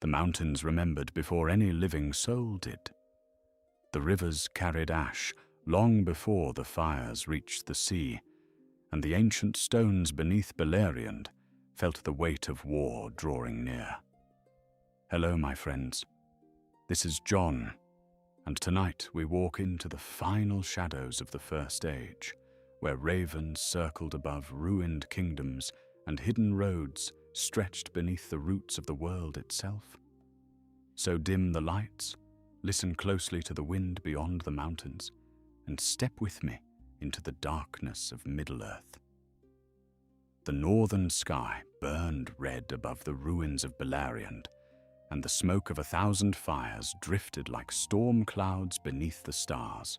The mountains remembered before any living soul did. The rivers carried ash long before the fires reached the sea, and the ancient stones beneath Beleriand felt the weight of war drawing near. Hello, my friends. This is John, and tonight we walk into the final shadows of the First Age, where ravens circled above ruined kingdoms and hidden roads stretched beneath the roots of the world itself. So dim the lights, listen closely to the wind beyond the mountains, and step with me into the darkness of Middle-earth. The northern sky burned red above the ruins of Beleriand, and the smoke of 1,000 fires drifted like storm clouds beneath the stars.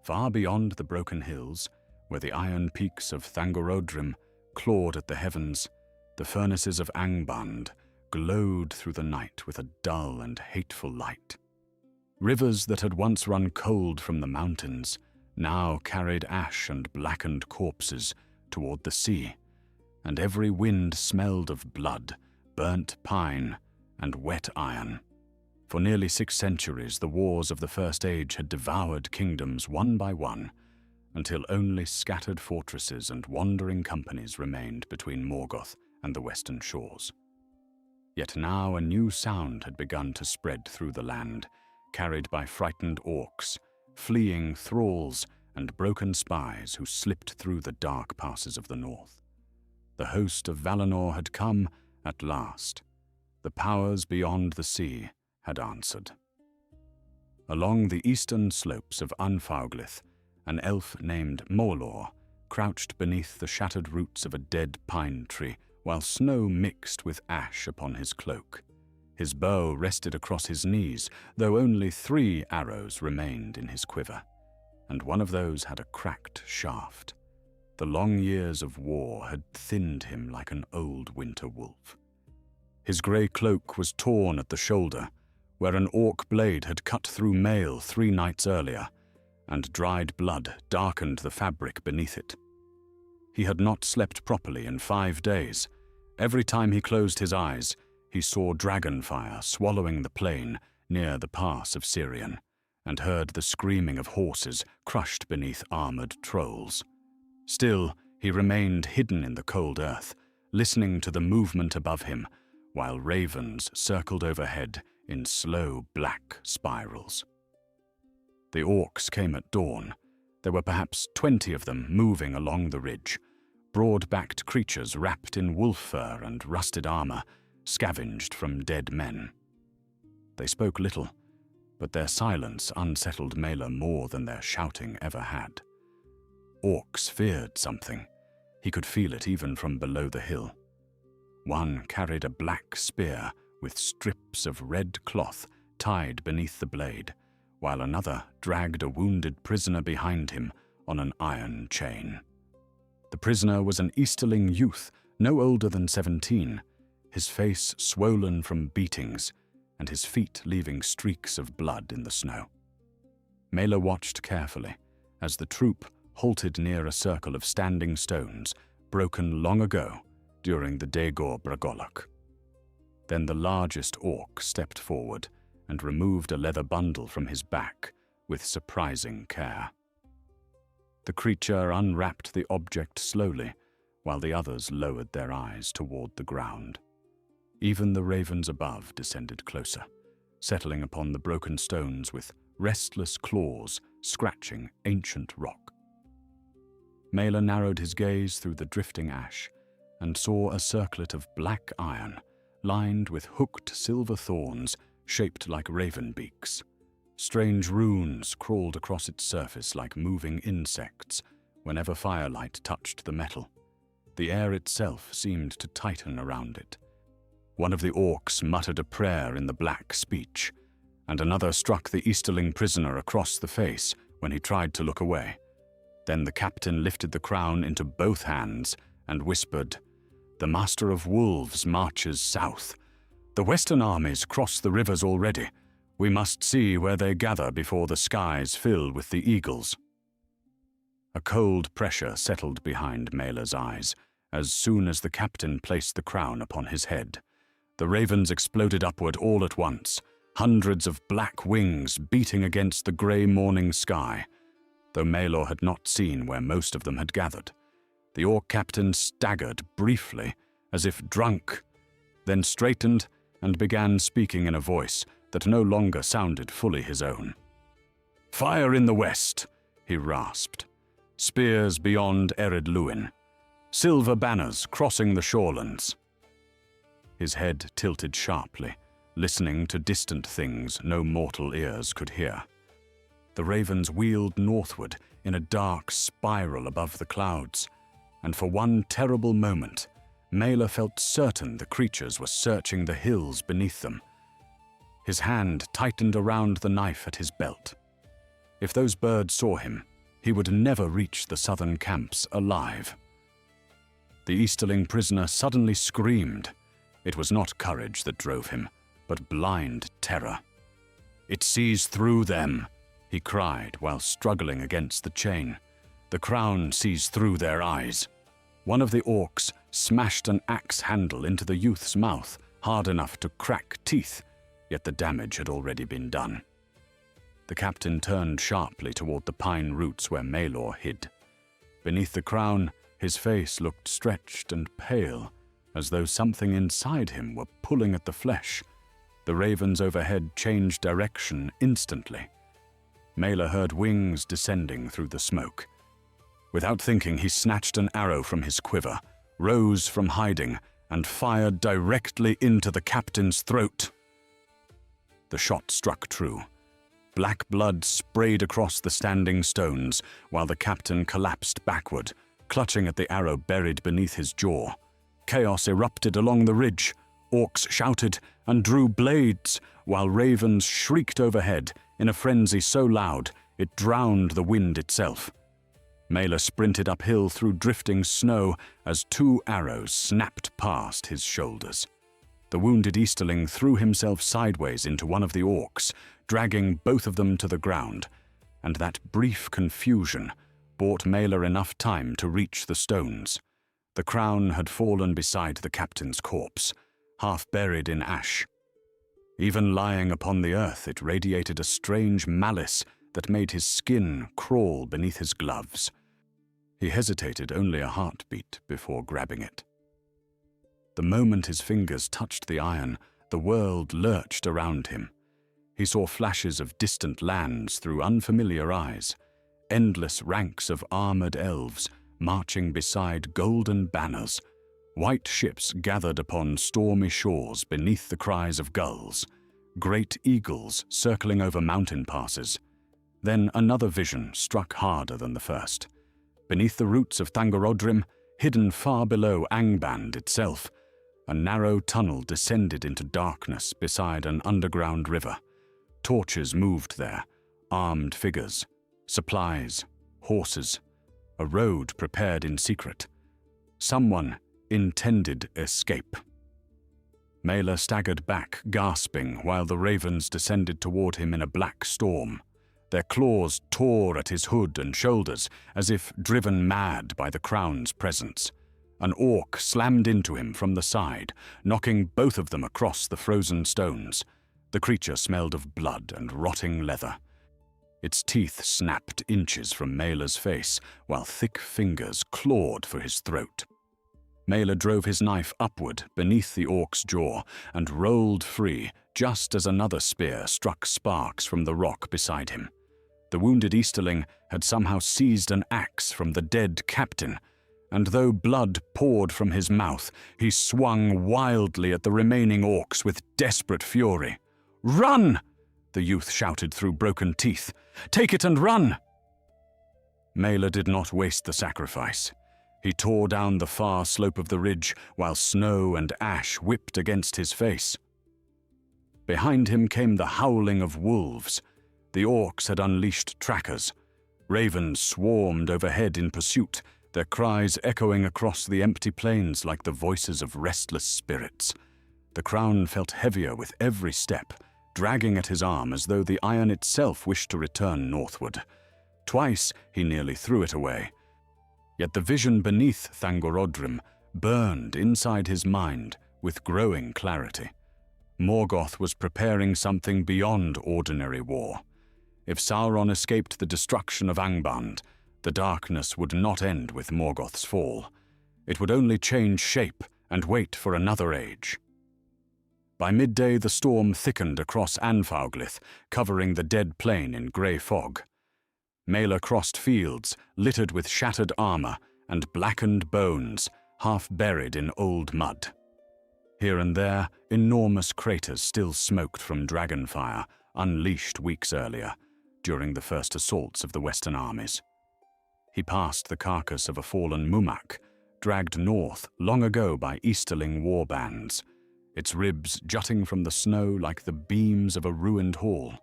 Far beyond the broken hills, where the iron peaks of Thangorodrim clawed at the heavens, the furnaces of Angband glowed through the night with a dull and hateful light. Rivers that had once run cold from the mountains now carried ash and blackened corpses toward the sea, and every wind smelled of blood, burnt pine, and wet iron. For nearly 6 centuries, the wars of the First Age had devoured kingdoms one by one, until only scattered fortresses and wandering companies remained between Morgoth and the western shores. Yet now a new sound had begun to spread through the land, carried by frightened orcs, fleeing thralls, and broken spies who slipped through the dark passes of the north. The host of Valinor had come at last. The powers beyond the sea had answered. Along the eastern slopes of Unfauglith, an elf named Morlor crouched beneath the shattered roots of a dead pine tree, while snow mixed with ash upon his cloak. His bow rested across his knees, though only 3 arrows remained in his quiver, and one of those had a cracked shaft. The long years of war had thinned him like an old winter wolf. His grey cloak was torn at the shoulder, where an orc blade had cut through mail 3 nights earlier, and dried blood darkened the fabric beneath it. He had not slept properly in 5 days. Every time he closed his eyes, he saw dragonfire swallowing the plain near the pass of Sirion, and heard the screaming of horses crushed beneath armored trolls. Still, he remained hidden in the cold earth, listening to the movement above him, while ravens circled overhead in slow black spirals. The orcs came at dawn. There were perhaps 20 of them moving along the ridge, broad-backed creatures wrapped in wolf fur and rusted armor, scavenged from dead men. They spoke little, but their silence unsettled Mela more than their shouting ever had. Orcs feared something. He could feel it even from below the hill. One carried a black spear with strips of red cloth tied beneath the blade, while another dragged a wounded prisoner behind him on an iron chain. The prisoner was an Easterling youth, no older than 17, his face swollen from beatings, and his feet leaving streaks of blood in the snow. Mela watched carefully as the troop halted near a circle of standing stones broken long ago during the Daegor Bragolok. Then the largest orc stepped forward and removed a leather bundle from his back with surprising care. The creature unwrapped the object slowly, while the others lowered their eyes toward the ground. Even the ravens above descended closer, settling upon the broken stones with restless claws scratching ancient rock. Mela narrowed his gaze through the drifting ash and saw a circlet of black iron lined with hooked silver thorns shaped like raven beaks. Strange runes crawled across its surface like moving insects whenever firelight touched the metal. The air itself seemed to tighten around it. One of the orcs muttered a prayer in the black speech, and another struck the Easterling prisoner across the face when he tried to look away. Then the captain lifted the crown into both hands and whispered, "The Master of Wolves marches south. The western armies cross the rivers already. We must see where they gather before the skies fill with the eagles." A cold pressure settled behind Mela's eyes as soon as the captain placed the crown upon his head. The ravens exploded upward all at once, hundreds of black wings beating against the grey morning sky, though Maelor had not seen where most of them had gathered. The orc captain staggered briefly, as if drunk, then straightened and began speaking in a voice that no longer sounded fully his own. "Fire in the west," he rasped. "Spears beyond Ered Luin. Silver banners crossing the shorelands." His head tilted sharply, listening to distant things no mortal ears could hear. The ravens wheeled northward in a dark spiral above the clouds, and for one terrible moment, Maelor felt certain the creatures were searching the hills beneath them. His hand tightened around the knife at his belt. If those birds saw him, he would never reach the southern camps alive. The Easterling prisoner suddenly screamed. It was not courage that drove him, but blind terror. "It sees through them," he cried while struggling against the chain. "The crown sees through their eyes." One of the orcs smashed an axe handle into the youth's mouth, hard enough to crack teeth, yet the damage had already been done. The captain turned sharply toward the pine roots where Maelor hid. Beneath the crown, his face looked stretched and pale, as though something inside him were pulling at the flesh. The ravens overhead changed direction instantly. Maelor heard wings descending through the smoke. Without thinking, he snatched an arrow from his quiver, rose from hiding, and fired directly into the captain's throat. The shot struck true. Black blood sprayed across the standing stones, while the captain collapsed backward, clutching at the arrow buried beneath his jaw. Chaos erupted along the ridge. Orcs shouted and drew blades, while ravens shrieked overhead in a frenzy so loud it drowned the wind itself. Maelor sprinted uphill through drifting snow as two arrows snapped past his shoulders. The wounded Easterling threw himself sideways into one of the orcs, dragging both of them to the ground, and that brief confusion bought Maelor enough time to reach the stones. The crown had fallen beside the captain's corpse, half buried in ash. Even lying upon the earth, it radiated a strange malice that made his skin crawl beneath his gloves. He hesitated only a heartbeat before grabbing it. The moment his fingers touched the iron, the world lurched around him. He saw flashes of distant lands through unfamiliar eyes, endless ranks of armored elves marching beside golden banners, white ships gathered upon stormy shores beneath the cries of gulls, great eagles circling over mountain passes. Then another vision struck harder than the first. Beneath the roots of Thangorodrim, hidden far below Angband itself, a narrow tunnel descended into darkness beside an underground river. Torches moved there, armed figures, supplies, horses, a road prepared in secret. Someone intended escape. Maelor staggered back, gasping, while the ravens descended toward him in a black storm. Their claws tore at his hood and shoulders, as if driven mad by the crown's presence. An orc slammed into him from the side, knocking both of them across the frozen stones. The creature smelled of blood and rotting leather. Its teeth snapped inches from Maelor's face, while thick fingers clawed for his throat. Maelor drove his knife upward beneath the orc's jaw and rolled free just as another spear struck sparks from the rock beside him. The wounded Easterling had somehow seized an axe from the dead captain, and though blood poured from his mouth, he swung wildly at the remaining orcs with desperate fury. "Run!" the youth shouted through broken teeth. "Take it and run!" Maelor did not waste the sacrifice. He tore down the far slope of the ridge while snow and ash whipped against his face. Behind him came the howling of wolves. The orcs had unleashed trackers. Ravens swarmed overhead in pursuit, their cries echoing across the empty plains like the voices of restless spirits. The crown felt heavier with every step, dragging at his arm as though the iron itself wished to return northward. Twice he nearly threw it away. Yet the vision beneath Thangorodrim burned inside his mind with growing clarity. Morgoth was preparing something beyond ordinary war. If Sauron escaped the destruction of Angband, the darkness would not end with Morgoth's fall. It would only change shape and wait for another age. By midday, the storm thickened across Anfauglith, covering the dead plain in grey fog. Mela crossed fields littered with shattered armor and blackened bones, half buried in old mud. Here and there, enormous craters still smoked from dragonfire, unleashed weeks earlier, during the first assaults of the Western armies. He passed the carcass of a fallen Mumak, dragged north long ago by Easterling war bands, its ribs jutting from the snow like the beams of a ruined hall.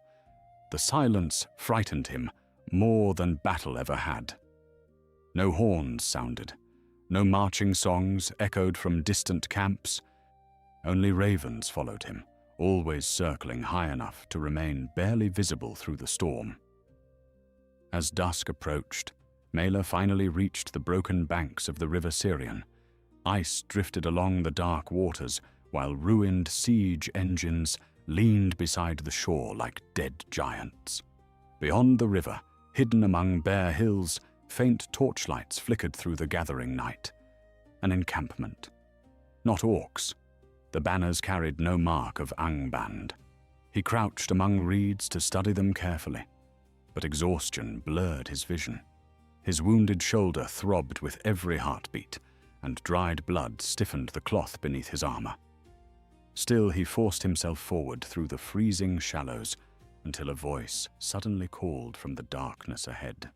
The silence frightened him more than battle ever had. No horns sounded, no marching songs echoed from distant camps. Only ravens followed him, always circling high enough to remain barely visible through the storm. As dusk approached, Mela finally reached the broken banks of the River Sirion. Ice drifted along the dark waters, while ruined siege engines leaned beside the shore like dead giants. Beyond the river, hidden among bare hills, faint torchlights flickered through the gathering night. An encampment. Not orcs. The banners carried no mark of Angband. He crouched among reeds to study them carefully, but exhaustion blurred his vision. His wounded shoulder throbbed with every heartbeat, and dried blood stiffened the cloth beneath his armor. Still, he forced himself forward through the freezing shallows until a voice suddenly called from the darkness ahead.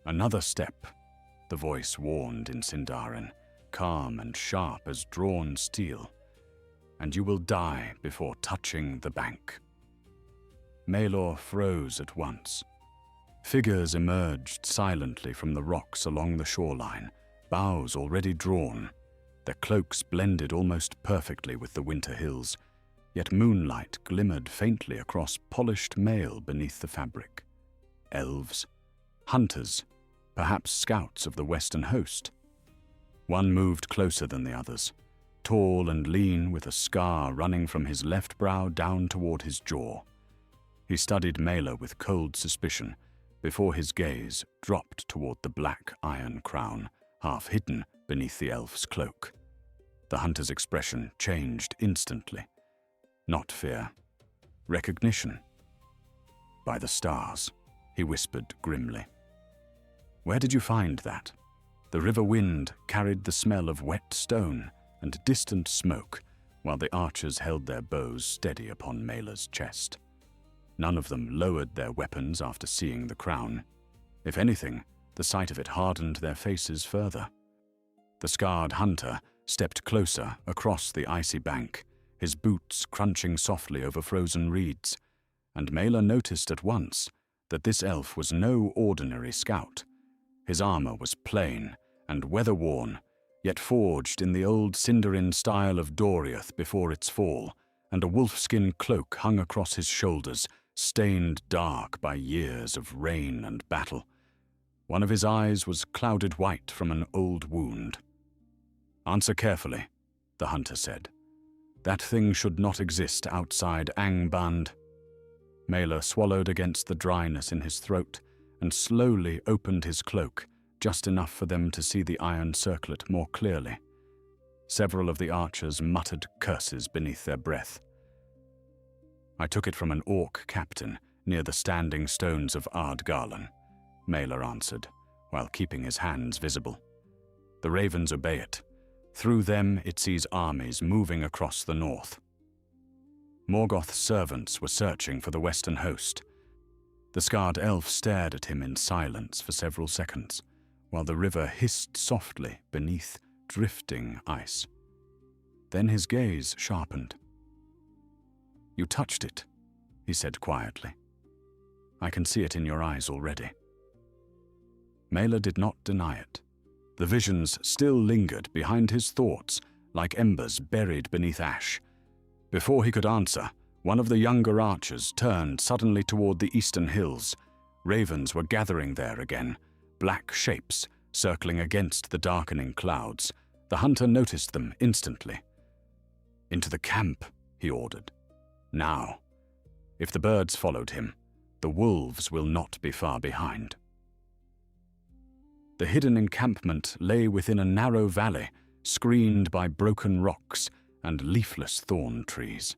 Another step, the voice warned in Sindarin, calm and sharp as drawn steel, and you will die before touching the bank. Maelor froze at once. Figures emerged silently from the rocks along the shoreline, bows already drawn. Their cloaks blended almost perfectly with the winter hills, yet moonlight glimmered faintly across polished mail beneath the fabric. Elves, hunters, perhaps scouts of the western host. One moved closer than the others, tall and lean with a scar running from his left brow down toward his jaw. He studied Mela with cold suspicion before his gaze dropped toward the black iron crown, half hidden beneath the elf's cloak. The hunter's expression changed instantly. Not fear, recognition. By the stars, he whispered grimly. Where did you find that? The river wind carried the smell of wet stone and distant smoke, while the archers held their bows steady upon Mela's chest. None of them lowered their weapons after seeing the crown. If anything, the sight of it hardened their faces further. The scarred hunter stepped closer across the icy bank, his boots crunching softly over frozen reeds, and Mela noticed at once that this elf was no ordinary scout. His armor was plain and weather-worn, yet forged in the old Sindarin style of Doriath before its fall, and a wolfskin cloak hung across his shoulders, stained dark by years of rain and battle. One of his eyes was clouded white from an old wound. Answer carefully, the hunter said. That thing should not exist outside Angband. Mela swallowed against the dryness in his throat and slowly opened his cloak, just enough for them to see the iron circlet more clearly. Several of the archers muttered curses beneath their breath. I took it from an orc captain near the standing stones of Ardgarlan, Mela answered, while keeping his hands visible. The ravens obey it. Through them it sees armies moving across the north. Morgoth's servants were searching for the western host. The scarred elf stared at him in silence for several seconds, while the river hissed softly beneath drifting ice. Then his gaze sharpened. You touched it, he said quietly. I can see it in your eyes already. Mela did not deny it. The visions still lingered behind his thoughts like embers buried beneath ash. Before he could answer, one of the younger archers turned suddenly toward the eastern hills. Ravens were gathering there again, black shapes circling against the darkening clouds. The hunter noticed them instantly. "Into the camp," he ordered. "Now. If the birds followed him, the wolves will not be far behind." The hidden encampment lay within a narrow valley, screened by broken rocks and leafless thorn trees.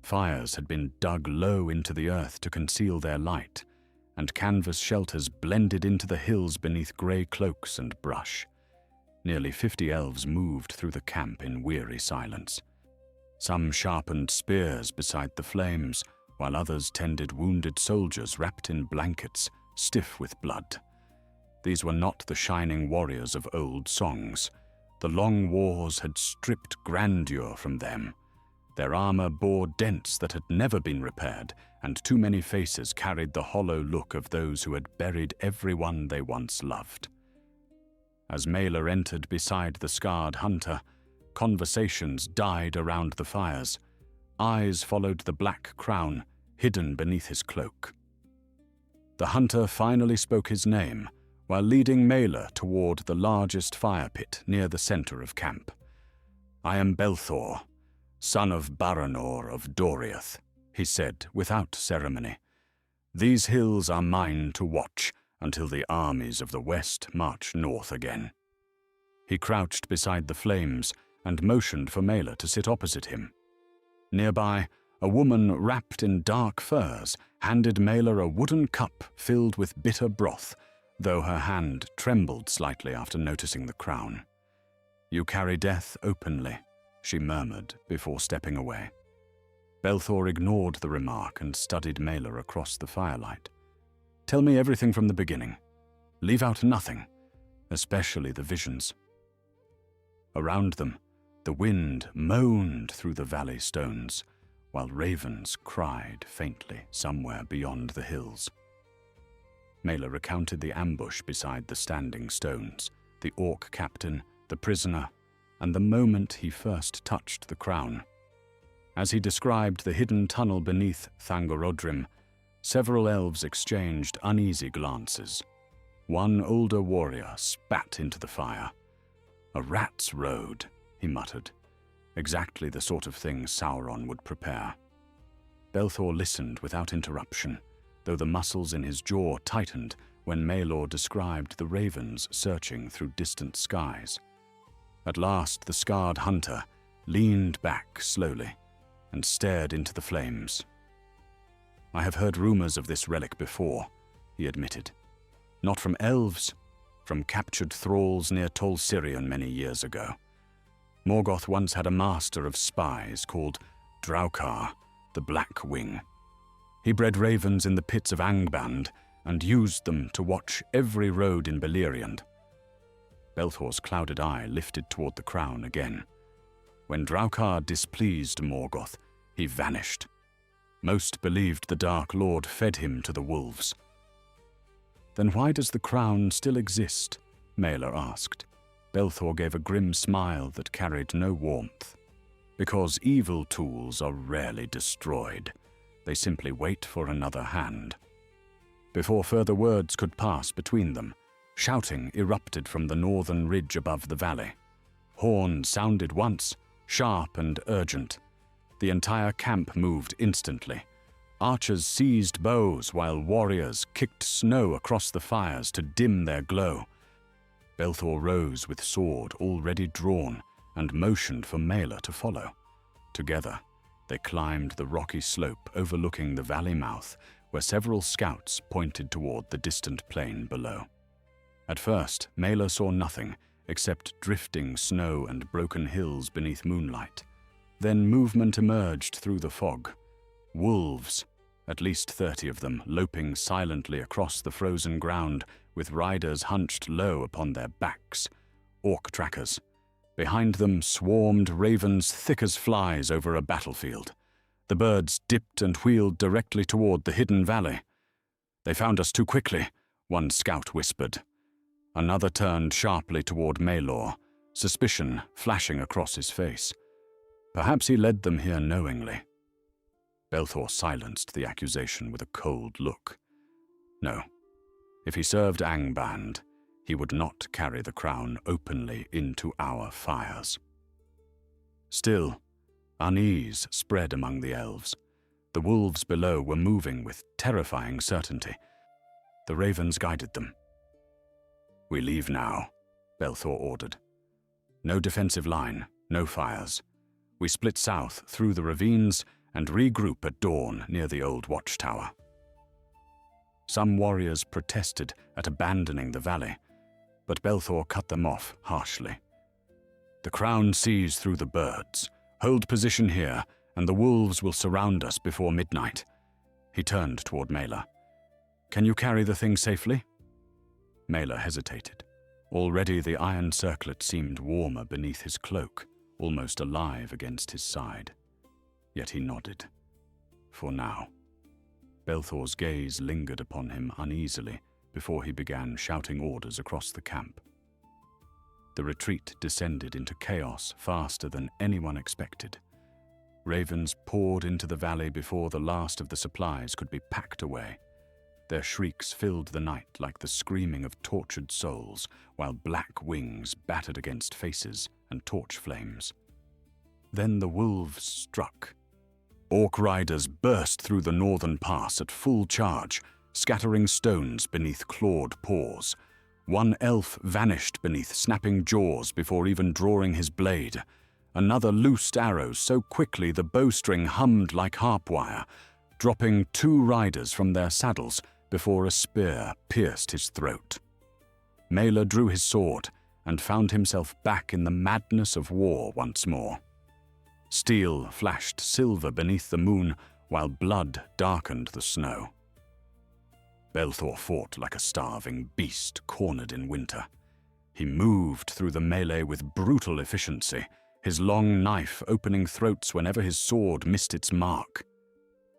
Fires had been dug low into the earth to conceal their light, and canvas shelters blended into the hills beneath grey cloaks and brush. Nearly 50 elves moved through the camp in weary silence. Some sharpened spears beside the flames, while others tended wounded soldiers wrapped in blankets, stiff with blood. These were not the shining warriors of old songs. The long wars had stripped grandeur from them. Their armor bore dents that had never been repaired, and too many faces carried the hollow look of those who had buried everyone they once loved. As Malor entered beside the scarred hunter, conversations died around the fires. Eyes followed the black crown hidden beneath his cloak. The hunter finally spoke his name, while leading Malor toward the largest fire pit near the center of camp. "I am Belthor, son of Baranor of Doriath," he said without ceremony. "These hills are mine to watch until the armies of the west march north again." He crouched beside the flames and motioned for Malor to sit opposite him. Nearby, a woman wrapped in dark furs handed Malor a wooden cup filled with bitter broth, though her hand trembled slightly after noticing the crown. "You carry death openly," she murmured before stepping away. Belthor ignored the remark and studied Malor across the firelight. "Tell me everything from the beginning. Leave out nothing, especially the visions." Around them, the wind moaned through the valley stones, while ravens cried faintly somewhere beyond the hills. Malor recounted the ambush beside the standing stones, the orc captain, the prisoner, and the moment he first touched the crown. As he described the hidden tunnel beneath Thangorodrim, several elves exchanged uneasy glances. One older warrior spat into the fire. "A rat's road," he muttered. Exactly the sort of thing Sauron would prepare. Belthor listened without interruption, though the muscles in his jaw tightened when Malor described the ravens searching through distant skies. At last the scarred hunter leaned back slowly and stared into the flames. "I have heard rumors of this relic before," he admitted. "Not from elves, from captured thralls near Tol Sirion many years ago. Morgoth once had a master of spies called Draukar, the Black Wing. He bred ravens in the pits of Angband and used them to watch every road in Beleriand." Belthor's clouded eye lifted toward the crown again. "When Draukar displeased Morgoth, he vanished. Most believed the Dark Lord fed him to the wolves." "Then why does the crown still exist?" Malor asked. Belthor gave a grim smile that carried no warmth. "Because evil tools are rarely destroyed. They simply wait for another hand." Before further words could pass between them, shouting erupted from the northern ridge above the valley. Horns sounded once, sharp and urgent. The entire camp moved instantly. Archers seized bows while warriors kicked snow across the fires to dim their glow. Belthor rose with sword already drawn and motioned for Malor to follow. Together, they climbed the rocky slope overlooking the valley mouth, where several scouts pointed toward the distant plain below. At first, Malor saw nothing except drifting snow and broken hills beneath moonlight. Then movement emerged through the fog. Wolves, at least 30 of them, loping silently across the frozen ground with riders hunched low upon their backs. Orc trackers. Behind them swarmed ravens thick as flies over a battlefield. The birds dipped and wheeled directly toward the hidden valley. "They found us too quickly," one scout whispered. Another turned sharply toward Malor, suspicion flashing across his face. Perhaps he led them here knowingly. Belthor silenced the accusation with a cold look. No. If he served Angband, he would not carry the crown openly into our fires. Still, Unease spread among the elves. The wolves below were moving with terrifying certainty. The ravens guided them. "We leave now," Belthor ordered. "No defensive line, no fires. We split south through the ravines and regroup at dawn near the old watchtower." Some warriors protested at abandoning the valley, but Belthor cut them off harshly. "The crown sees through the birds. Hold position here, and the wolves will surround us before midnight." He turned toward Mela. "Can you carry the thing safely?" Mela hesitated. Already the iron circlet seemed warmer beneath his cloak, almost alive against his side. Yet he nodded. For now. Belthor's gaze lingered upon him uneasily before he began shouting orders across the camp. The retreat descended into chaos faster than anyone expected. Ravens poured into the valley before the last of the supplies could be packed away. Their shrieks filled the night like the screaming of tortured souls, while black wings battered against faces and torch flames. Then the wolves struck. Orc riders burst through the northern pass at full charge, scattering stones beneath clawed paws. One elf vanished beneath snapping jaws before even drawing his blade. Another loosed arrows so quickly the bowstring hummed like harp wire, dropping 2 riders from their saddles before a spear pierced his throat. Mela drew his sword and found himself back in the madness of war once more. Steel flashed silver beneath the moon while blood darkened the snow. Belthor fought like a starving beast cornered in winter. He moved through the melee with brutal efficiency, his long knife opening throats whenever his sword missed its mark.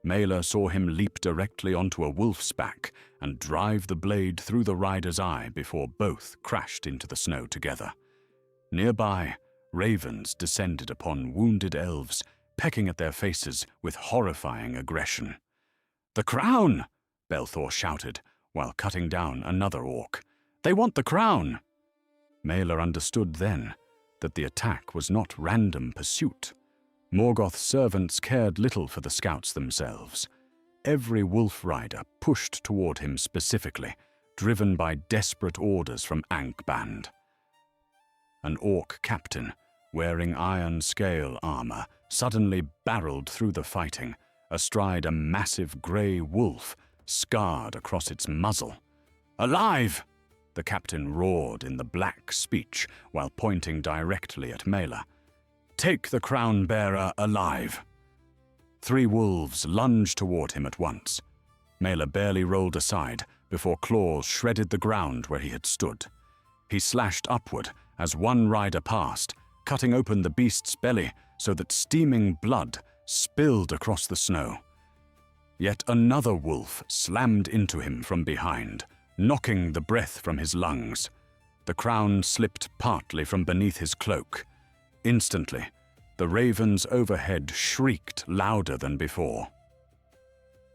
Mela saw him leap directly onto a wolf's back and drive the blade through the rider's eye before both crashed into the snow together. Nearby, ravens descended upon wounded elves, pecking at their faces with horrifying aggression. "The crown!" Belthor shouted, while cutting down another orc. "They want the crown!" Mela understood then that the attack was not random pursuit. Morgoth's servants cared little for the scouts themselves. Every wolf rider pushed toward him specifically, driven by desperate orders from Angband. An orc captain, wearing iron scale armor, suddenly barreled through the fighting, astride a massive grey wolf, scarred across its muzzle. "Alive!" the captain roared in the black speech while pointing directly at Mela. "Take the crown bearer alive!" 3 wolves lunged toward him at once. Mela barely rolled aside before claws shredded the ground where he had stood. He slashed upward as one rider passed, cutting open the beast's belly so that steaming blood spilled across the snow. Yet another wolf slammed into him from behind, knocking the breath from his lungs. The crown slipped partly from beneath his cloak. Instantly, the ravens overhead shrieked louder than before.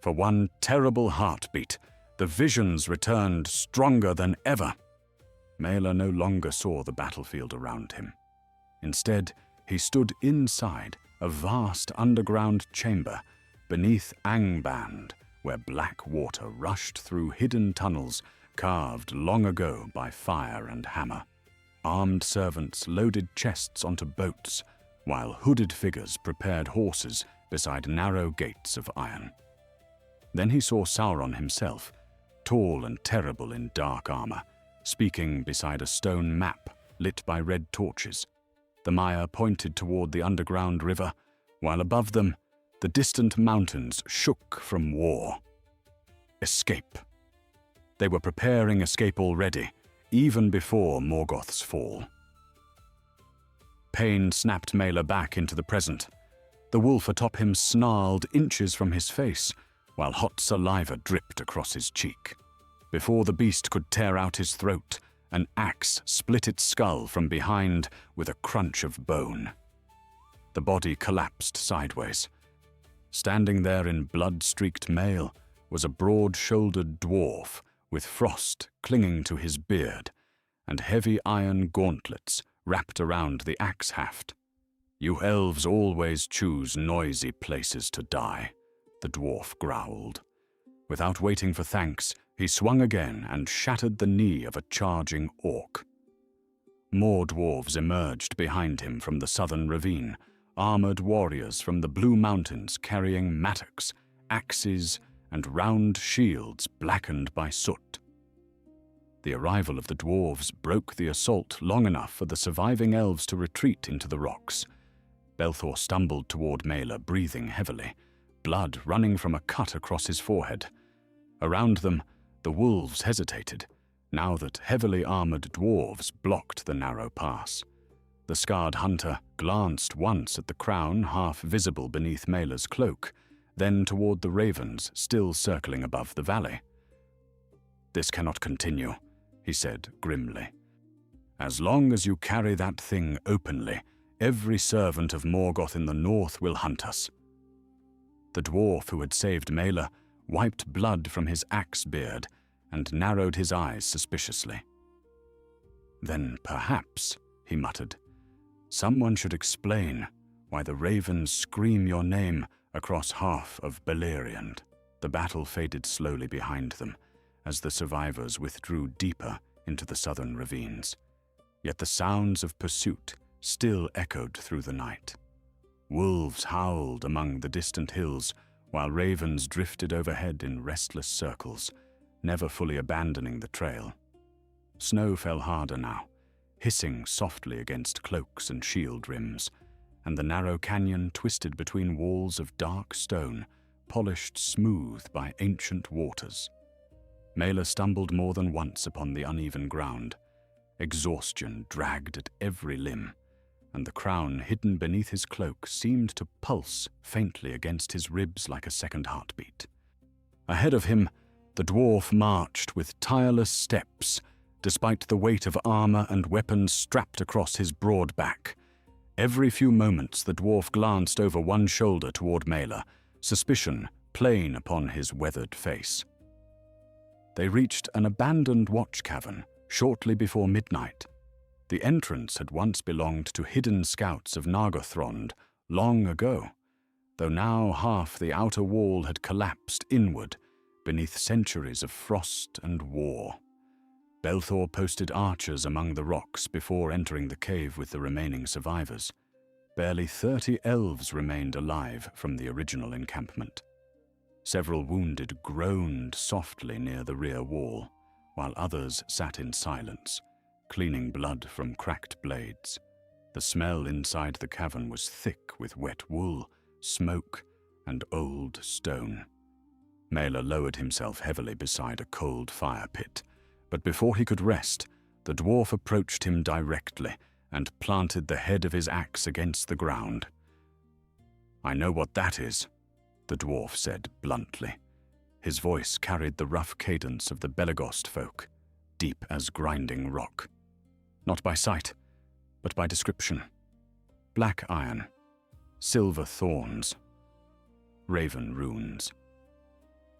For one terrible heartbeat, the visions returned stronger than ever. Mela no longer saw the battlefield around him. Instead, he stood inside a vast underground chamber beneath Angband, where black water rushed through hidden tunnels carved long ago by fire and hammer. Armed servants loaded chests onto boats, while hooded figures prepared horses beside narrow gates of iron. Then he saw Sauron himself, tall and terrible in dark armor, speaking beside a stone map lit by red torches. The Maya pointed toward the underground river, while above them, the distant mountains shook from war. Escape. They were preparing escape already, even before Morgoth's fall. Pain snapped Mela back into the present. The wolf atop him snarled inches from his face, while hot saliva dripped across his cheek. Before the beast could tear out his throat, an axe split its skull from behind with a crunch of bone. The body collapsed sideways. Standing there in blood-streaked mail was a broad-shouldered dwarf with frost clinging to his beard and heavy iron gauntlets wrapped around the axe haft. You elves always choose noisy places to die, the dwarf growled. Without waiting for thanks, he swung again and shattered the knee of a charging orc. More dwarves emerged behind him from the southern ravine, armored warriors from the Blue Mountains carrying mattocks, axes, and round shields blackened by soot. The arrival of the dwarves broke the assault long enough for the surviving elves to retreat into the rocks. Belthor stumbled toward Mela, breathing heavily, blood running from a cut across his forehead. Around them, the wolves hesitated, now that heavily armored dwarves blocked the narrow pass. The scarred hunter glanced once at the crown half visible beneath Mela's cloak, then toward the ravens still circling above the valley. "This cannot continue," he said grimly. "As long as you carry that thing openly, every servant of Morgoth in the north will hunt us." The dwarf who had saved Mela wiped blood from his axe beard and narrowed his eyes suspiciously. "Then perhaps," he muttered, "someone should explain why the ravens scream your name across half of Beleriand." The battle faded slowly behind them as the survivors withdrew deeper into the southern ravines. Yet the sounds of pursuit still echoed through the night. Wolves howled among the distant hills, while ravens drifted overhead in restless circles, never fully abandoning the trail. Snow fell harder now, hissing softly against cloaks and shield rims, and the narrow canyon twisted between walls of dark stone, polished smooth by ancient waters. Mela stumbled more than once upon the uneven ground. Exhaustion dragged at every limb, and the crown hidden beneath his cloak seemed to pulse faintly against his ribs like a second heartbeat. Ahead of him, the dwarf marched with tireless steps, despite the weight of armor and weapons strapped across his broad back. Every few moments the dwarf glanced over one shoulder toward Mela, suspicion plain upon his weathered face. They reached an abandoned watch cavern shortly before midnight. The entrance had once belonged to hidden scouts of Nargothrond long ago, though now half the outer wall had collapsed inward beneath centuries of frost and war. Belthor posted archers among the rocks before entering the cave with the remaining survivors. Barely 30 elves remained alive from the original encampment. Several wounded groaned softly near the rear wall, while others sat in silence, cleaning blood from cracked blades. The smell inside the cavern was thick with wet wool, smoke, and old stone. Mela lowered himself heavily beside a cold fire pit, but before he could rest, the dwarf approached him directly and planted the head of his axe against the ground. "I know what that is," the dwarf said bluntly. His voice carried the rough cadence of the Belegost folk, deep as grinding rock. "Not by sight, but by description. Black iron, silver thorns, raven runes."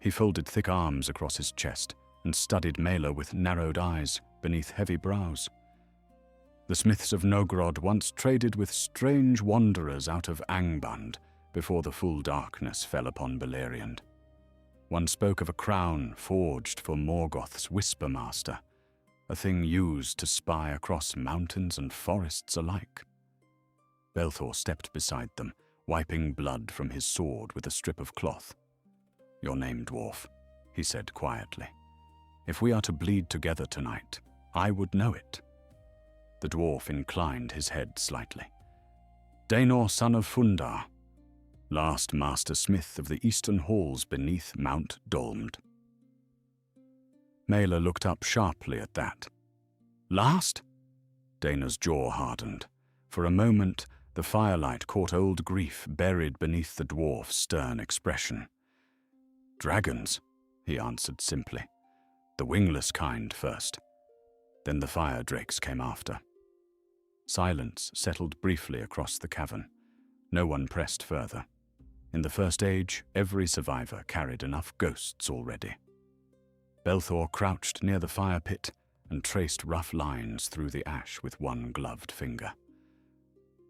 He folded thick arms across his chest and studied Mela with narrowed eyes beneath heavy brows. The smiths of Nogrod once traded with strange wanderers out of Angband before the full darkness fell upon Beleriand. One spoke of a crown forged for Morgoth's Whisper Master, a thing used to spy across mountains and forests alike. Belthor stepped beside them, wiping blood from his sword with a strip of cloth. "Your name, dwarf," he said quietly. "If we are to bleed together tonight, I would know it." The dwarf inclined his head slightly. "Daenor, son of Fundar, last master smith of the eastern halls beneath Mount Dolmd." Mela looked up sharply at that. "Last?" Dana's jaw hardened. For a moment, the firelight caught old grief buried beneath the dwarf's stern expression. "Dragons," he answered simply. "The wingless kind first. Then the fire drakes came after." Silence settled briefly across the cavern. No one pressed further. In the First Age, every survivor carried enough ghosts already. Belthor crouched near the fire pit and traced rough lines through the ash with one gloved finger.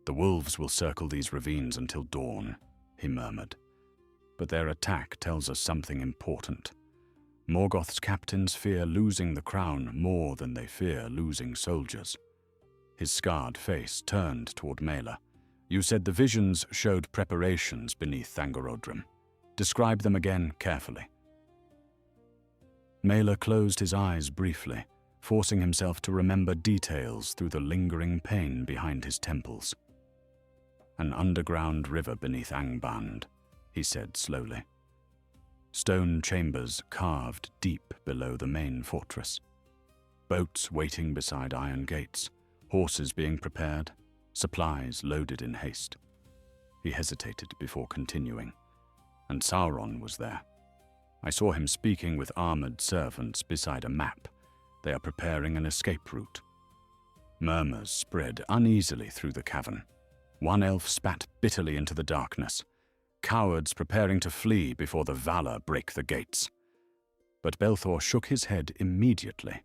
The wolves will circle these ravines until dawn, he murmured. But their attack tells us something important. Morgoth's captains fear losing the crown more than they fear losing soldiers. His scarred face turned toward Mela. You said the visions showed preparations beneath Thangorodrim. Describe them again carefully. Mela closed his eyes briefly, forcing himself to remember details through the lingering pain behind his temples. An underground river beneath Angband, he said slowly. Stone chambers carved deep below the main fortress. Boats waiting beside iron gates, horses being prepared, supplies loaded in haste. He hesitated before continuing. And Sauron was there. I saw him speaking with armored servants beside a map. They are preparing an escape route. Murmurs spread uneasily through the cavern. One elf spat bitterly into the darkness. Cowards preparing to flee before the Valar break the gates. But Belthor shook his head immediately.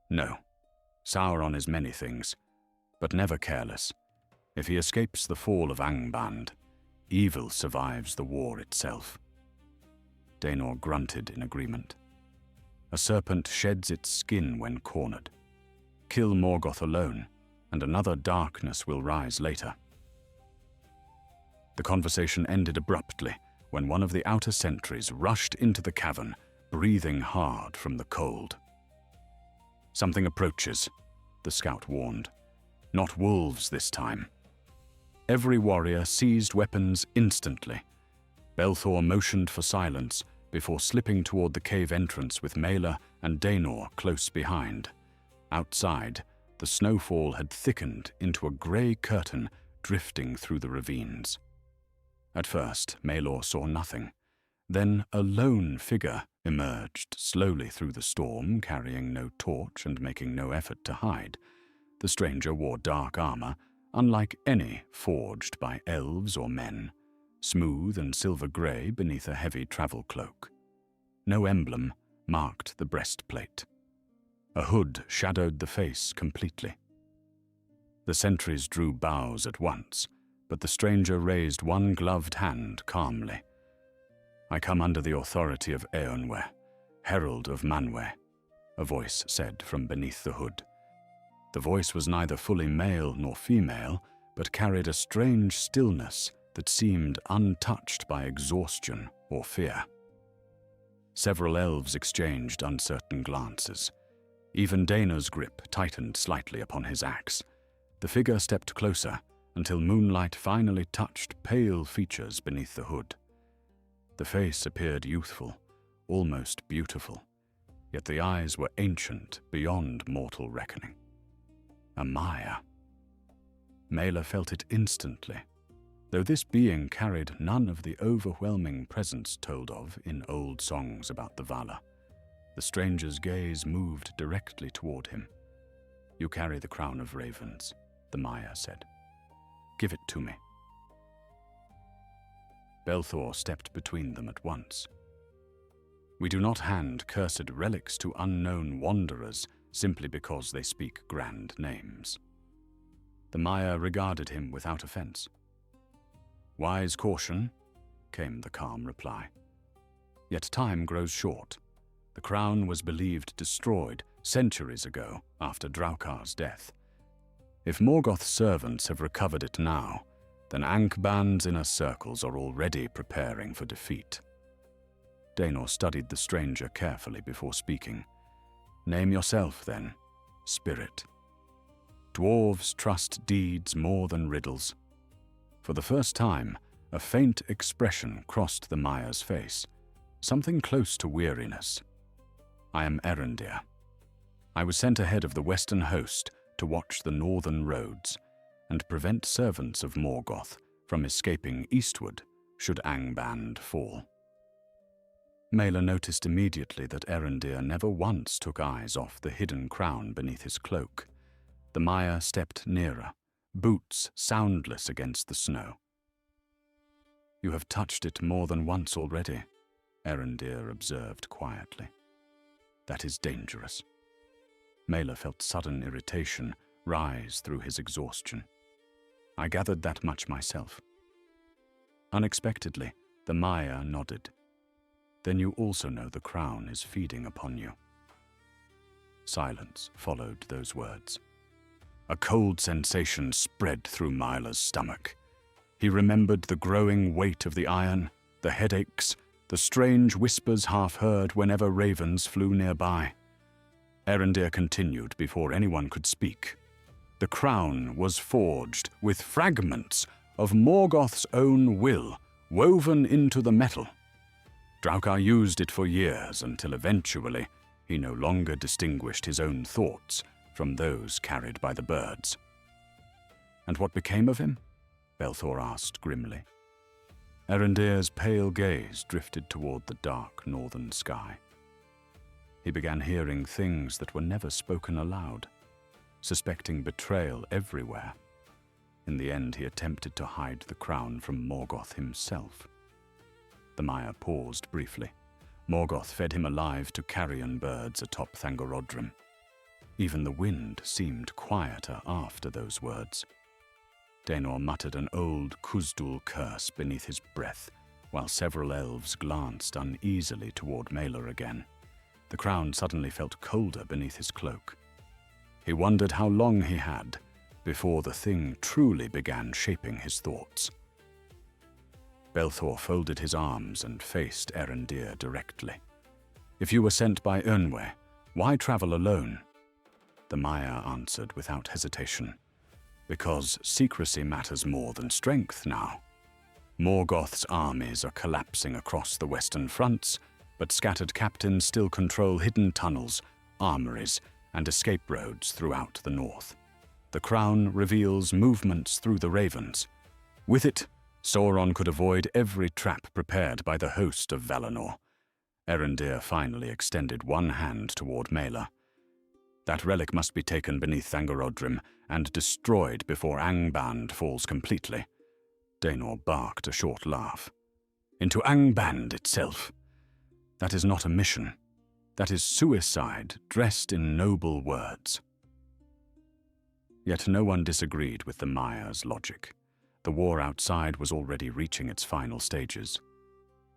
No, Sauron is many things, but never careless. If he escapes the fall of Angband, evil survives the war itself. Daenor grunted in agreement. A serpent sheds its skin when cornered. Kill Morgoth alone, and another darkness will rise later. The conversation ended abruptly when one of the outer sentries rushed into the cavern, breathing hard from the cold. Something approaches, the scout warned. Not wolves this time. Every warrior seized weapons instantly. Belthor motioned for silence before slipping toward the cave entrance with Mela and Daenor close behind. Outside, the snowfall had thickened into a grey curtain drifting through the ravines. At first, Maelor saw nothing. Then a lone figure emerged slowly through the storm, carrying no torch and making no effort to hide. The stranger wore dark armor, unlike any forged by elves or men, smooth and silver-grey beneath a heavy travel cloak. No emblem marked the breastplate. A hood shadowed the face completely. The sentries drew bows at once, but the stranger raised one gloved hand calmly. I come under the authority of Eönwe, herald of Manwë, a voice said from beneath the hood. The voice was neither fully male nor female, but carried a strange stillness that seemed untouched by exhaustion or fear. Several elves exchanged uncertain glances. Even Daenor's grip tightened slightly upon his axe. The figure stepped closer until moonlight finally touched pale features beneath the hood. The face appeared youthful, almost beautiful, yet the eyes were ancient beyond mortal reckoning. A Maya. Mela felt it instantly, though this being carried none of the overwhelming presence told of in old songs about the Valar. The stranger's gaze moved directly toward him. You carry the crown of ravens, the Maya said. Give it to me. Belthor stepped between them at once. We do not hand cursed relics to unknown wanderers simply because they speak grand names. The Maya regarded him without offense. Wise caution, came the calm reply. Yet time grows short. The crown was believed destroyed centuries ago after Draukar's death. If Morgoth's servants have recovered it now, then Angband's inner circles are already preparing for defeat. Daenor studied the stranger carefully before speaking. Name yourself, then, Spirit. Dwarves trust deeds more than riddles. For the first time, a faint expression crossed the Maya's face, something close to weariness. I am Erendir. I was sent ahead of the western host to watch the northern roads and prevent servants of Morgoth from escaping eastward should Angband fall. Mela noticed immediately that Erendir never once took eyes off the hidden crown beneath his cloak. The Maya stepped nearer, boots soundless against the snow. You have touched it more than once already, Erendir observed quietly. That is dangerous. Mela felt sudden irritation rise through his exhaustion. I gathered that much myself. Unexpectedly, the Maya nodded. Then you also know the crown is feeding upon you. Silence followed those words. A cold sensation spread through Myla's stomach. He remembered the growing weight of the iron, the headaches, the strange whispers half heard whenever ravens flew nearby. Erendir continued before anyone could speak. The crown was forged with fragments of Morgoth's own will woven into the metal. Draukar used it for years until eventually he no longer distinguished his own thoughts from those carried by the birds. And what became of him? Belthor asked grimly. Erendir's pale gaze drifted toward the dark northern sky. He began hearing things that were never spoken aloud, suspecting betrayal everywhere. In the end, he attempted to hide the crown from Morgoth himself. The Maya paused briefly. Morgoth fed him alive to carrion birds atop Thangorodrim. Even the wind seemed quieter after those words. Daenor muttered an old Khuzdul curse beneath his breath, while several elves glanced uneasily toward Mela again. The crown suddenly felt colder beneath his cloak. He wondered how long he had before the thing truly began shaping his thoughts. Belthor folded his arms and faced Erendir directly. If you were sent by Ernwe, why travel alone? The Maya answered without hesitation. Because secrecy matters more than strength now. Morgoth's armies are collapsing across the western fronts, but scattered captains still control hidden tunnels, armories, and escape roads throughout the north. The crown reveals movements through the ravens. With it, Sauron could avoid every trap prepared by the host of Valinor. Erendir finally extended one hand toward Mela. That relic must be taken beneath Thangorodrim and destroyed before Angband falls completely. Daenor barked a short laugh. Into Angband itself. That is not a mission. That is suicide dressed in noble words. Yet no one disagreed with the Maya's logic. The war outside was already reaching its final stages.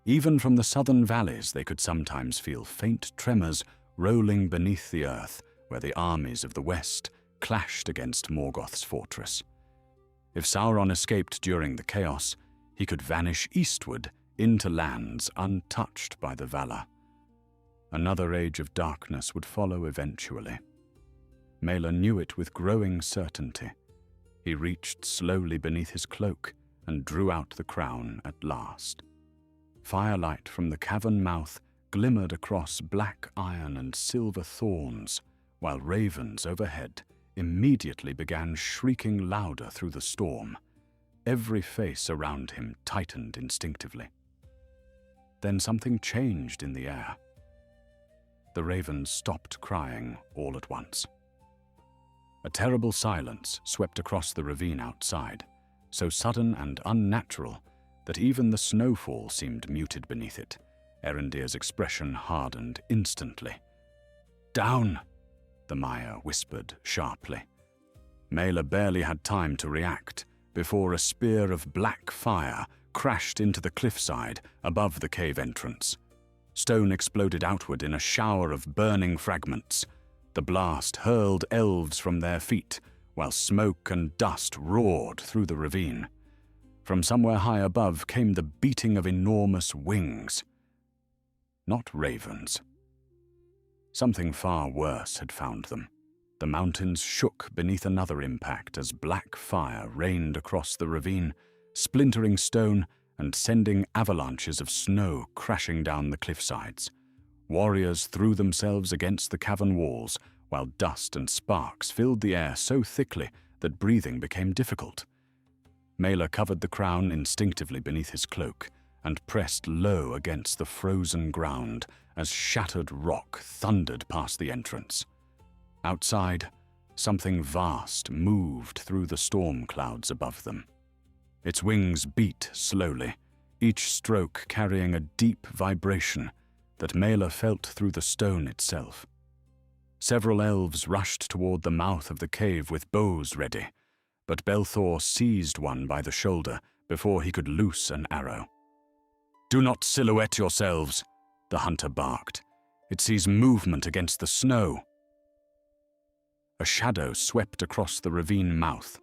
Even from the southern valleys, they could sometimes feel faint tremors rolling beneath the earth where the armies of the west clashed against Morgoth's fortress. If Sauron escaped during the chaos, he could vanish eastward into lands untouched by the Valar. Another age of darkness would follow eventually. Mela knew it with growing certainty. He reached slowly beneath his cloak and drew out the crown at last. Firelight from the cavern mouth glimmered across black iron and silver thorns, while ravens overhead immediately began shrieking louder through the storm. Every face around him tightened instinctively. Then something changed in the air. The ravens stopped crying all at once. A terrible silence swept across the ravine outside, so sudden and unnatural that even the snowfall seemed muted beneath it. Erendir's expression hardened instantly. "Down!" the Maya whispered sharply. Mela barely had time to react before a spear of black fire crashed into the cliffside above the cave entrance. Stone exploded outward in a shower of burning fragments. The blast hurled elves from their feet, while smoke and dust roared through the ravine. From somewhere high above came the beating of enormous wings. Not ravens. Something far worse had found them. The mountains shook beneath another impact as black fire rained across the ravine, splintering stone and sending avalanches of snow crashing down the cliffsides. Warriors threw themselves against the cavern walls, while dust and sparks filled the air so thickly that breathing became difficult. Mela covered the crown instinctively beneath his cloak and pressed low against the frozen ground as shattered rock thundered past the entrance. Outside, something vast moved through the storm clouds above them. Its wings beat slowly, each stroke carrying a deep vibration that Mela felt through the stone itself. Several elves rushed toward the mouth of the cave with bows ready. but Belthor seized one by the shoulder before he could loose an arrow. "Do not silhouette yourselves," the hunter barked. "It sees movement against the snow." A shadow swept across the ravine mouth.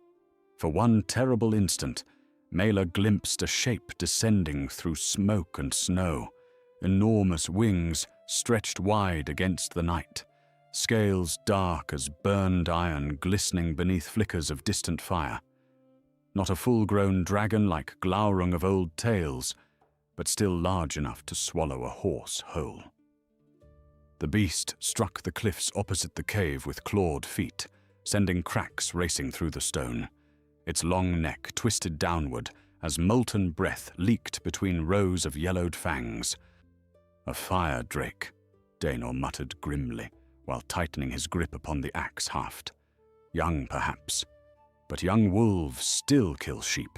For one terrible instant, Mela glimpsed a shape descending through smoke and snow, enormous wings stretched wide against the night, scales dark as burned iron glistening beneath flickers of distant fire. Not a full-grown dragon like Glaurung of old tales, but still large enough to swallow a horse whole. The beast struck the cliffs opposite the cave with clawed feet, sending cracks racing through the stone. Its long neck twisted downward as molten breath leaked between rows of yellowed fangs. "A fire drake," Daenor muttered grimly, while tightening his grip upon the axe haft. "Young, perhaps, but young wolves still kill sheep."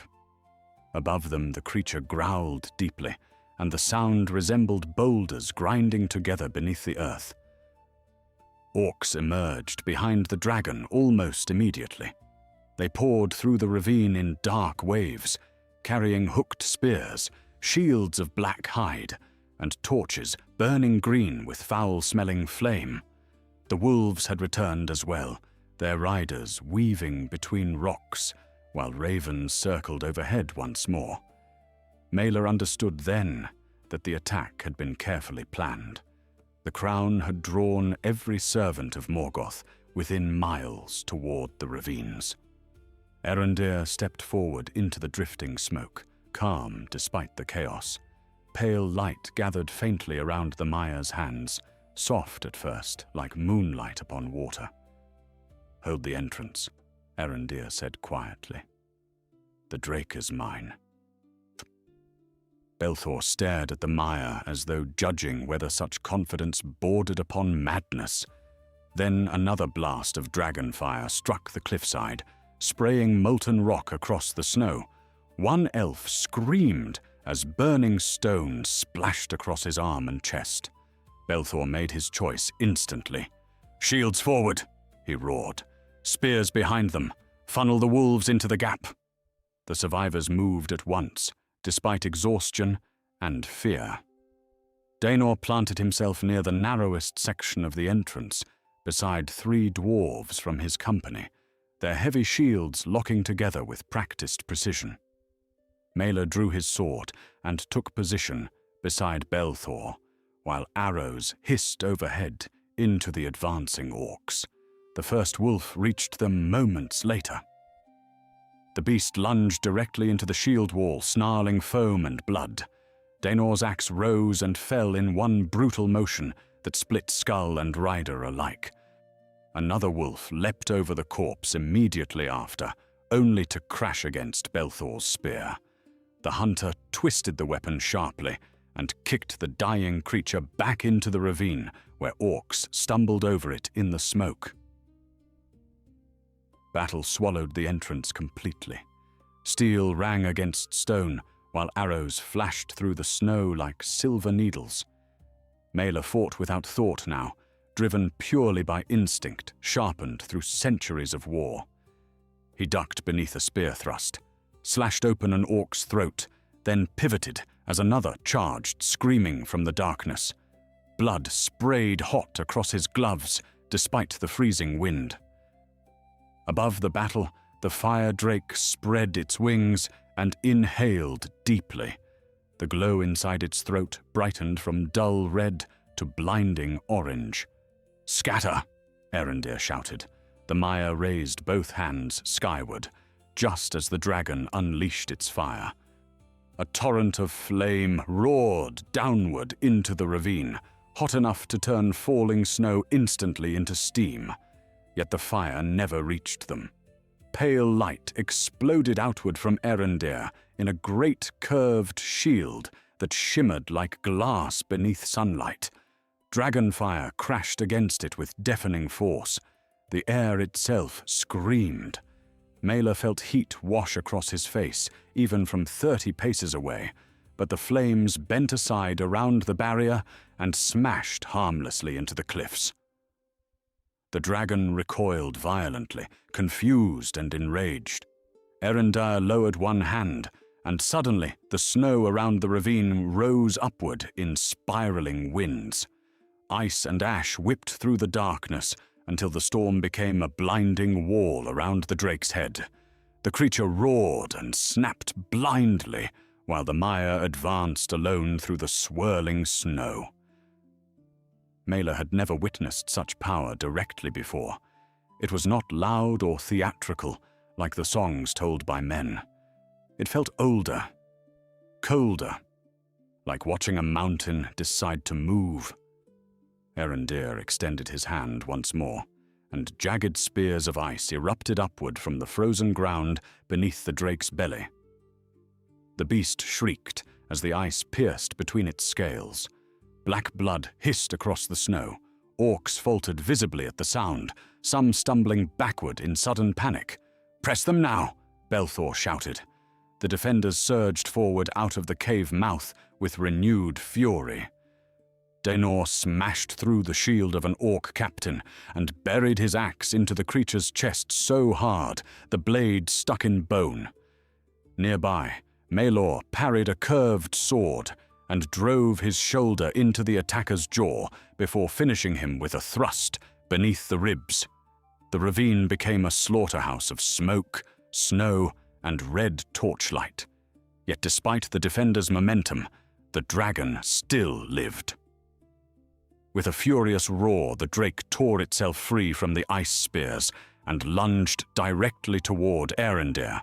Above them the creature growled deeply, and the sound resembled boulders grinding together beneath the earth. Orcs emerged behind the dragon almost immediately. They poured through the ravine in dark waves, carrying hooked spears, shields of black hide, and torches burning green with foul-smelling flame. The wolves had returned as well, their riders weaving between rocks, while ravens circled overhead once more. Mela understood then that the attack had been carefully planned. The crown had drawn every servant of Morgoth within miles toward the ravines. Erendir stepped forward into the drifting smoke, calm despite the chaos. Pale light gathered faintly around the Maya's hands, soft at first, like moonlight upon water. "Hold the entrance," Erendir said quietly. "The drake is mine." Belthor stared at the Maya as though judging whether such confidence bordered upon madness. Then another blast of dragon fire struck the cliffside, spraying molten rock across the snow. One elf screamed as burning stone splashed across his arm and chest. Belthor made his choice instantly. "Shields forward," he roared. "Spears behind them. Funnel the wolves into the gap." The survivors moved at once, despite exhaustion and fear. Daenor planted himself near the narrowest section of the entrance, beside 3 dwarves from his company, their heavy shields locking together with practiced precision. Mela drew his sword and took position beside Belthor, while arrows hissed overhead into the advancing orcs. The first wolf reached them moments later. The beast lunged directly into the shield wall, snarling foam and blood. Daenor's axe rose and fell in one brutal motion that split skull and rider alike. Another wolf leapt over the corpse immediately after, only to crash against Belthor's spear. The hunter twisted the weapon sharply and kicked the dying creature back into the ravine, where orcs stumbled over it in the smoke. Battle swallowed the entrance completely. Steel rang against stone, while arrows flashed through the snow like silver needles. Mela fought without thought now, driven purely by instinct, sharpened through centuries of war. He ducked beneath a spear thrust, slashed open an orc's throat, then pivoted as another charged, screaming from the darkness. Blood sprayed hot across his gloves, despite the freezing wind. Above the battle, the fire drake spread its wings and inhaled deeply. The glow inside its throat brightened from dull red to blinding orange. "Scatter!" Erendir shouted. The Maya raised both hands skyward, just as the dragon unleashed its fire. A torrent of flame roared downward into the ravine, hot enough to turn falling snow instantly into steam. Yet the fire never reached them. Pale light exploded outward from Erendir in a great curved shield that shimmered like glass beneath sunlight. Dragonfire crashed against it with deafening force. The air itself screamed. Mela felt heat wash across his face, even from 30 paces away, but the flames bent aside around the barrier and smashed harmlessly into the cliffs. The dragon recoiled violently, confused and enraged. Erendir lowered one hand, and suddenly the snow around the ravine rose upward in spiraling winds. Ice and ash whipped through the darkness until the storm became a blinding wall around the drake's head. The creature roared and snapped blindly while the mire advanced alone through the swirling snow. Mela had never witnessed such power directly before. It was not loud or theatrical like the songs told by men. It felt older, colder, like watching a mountain decide to move. Erendir extended his hand once more, and jagged spears of ice erupted upward from the frozen ground beneath the drake's belly. The beast shrieked as the ice pierced between its scales. Black blood hissed across the snow. Orcs faltered visibly at the sound, some stumbling backward in sudden panic. "Press them now!" Belthor shouted. The defenders surged forward out of the cave mouth with renewed fury. Daenor smashed through the shield of an orc captain and buried his axe into the creature's chest so hard the blade stuck in bone. Nearby, Maelor parried a curved sword and drove his shoulder into the attacker's jaw before finishing him with a thrust beneath the ribs. The ravine became a slaughterhouse of smoke, snow, and red torchlight. Yet despite the defenders' momentum, the dragon still lived. With a furious roar, the drake tore itself free from the ice spears and lunged directly toward Erendir.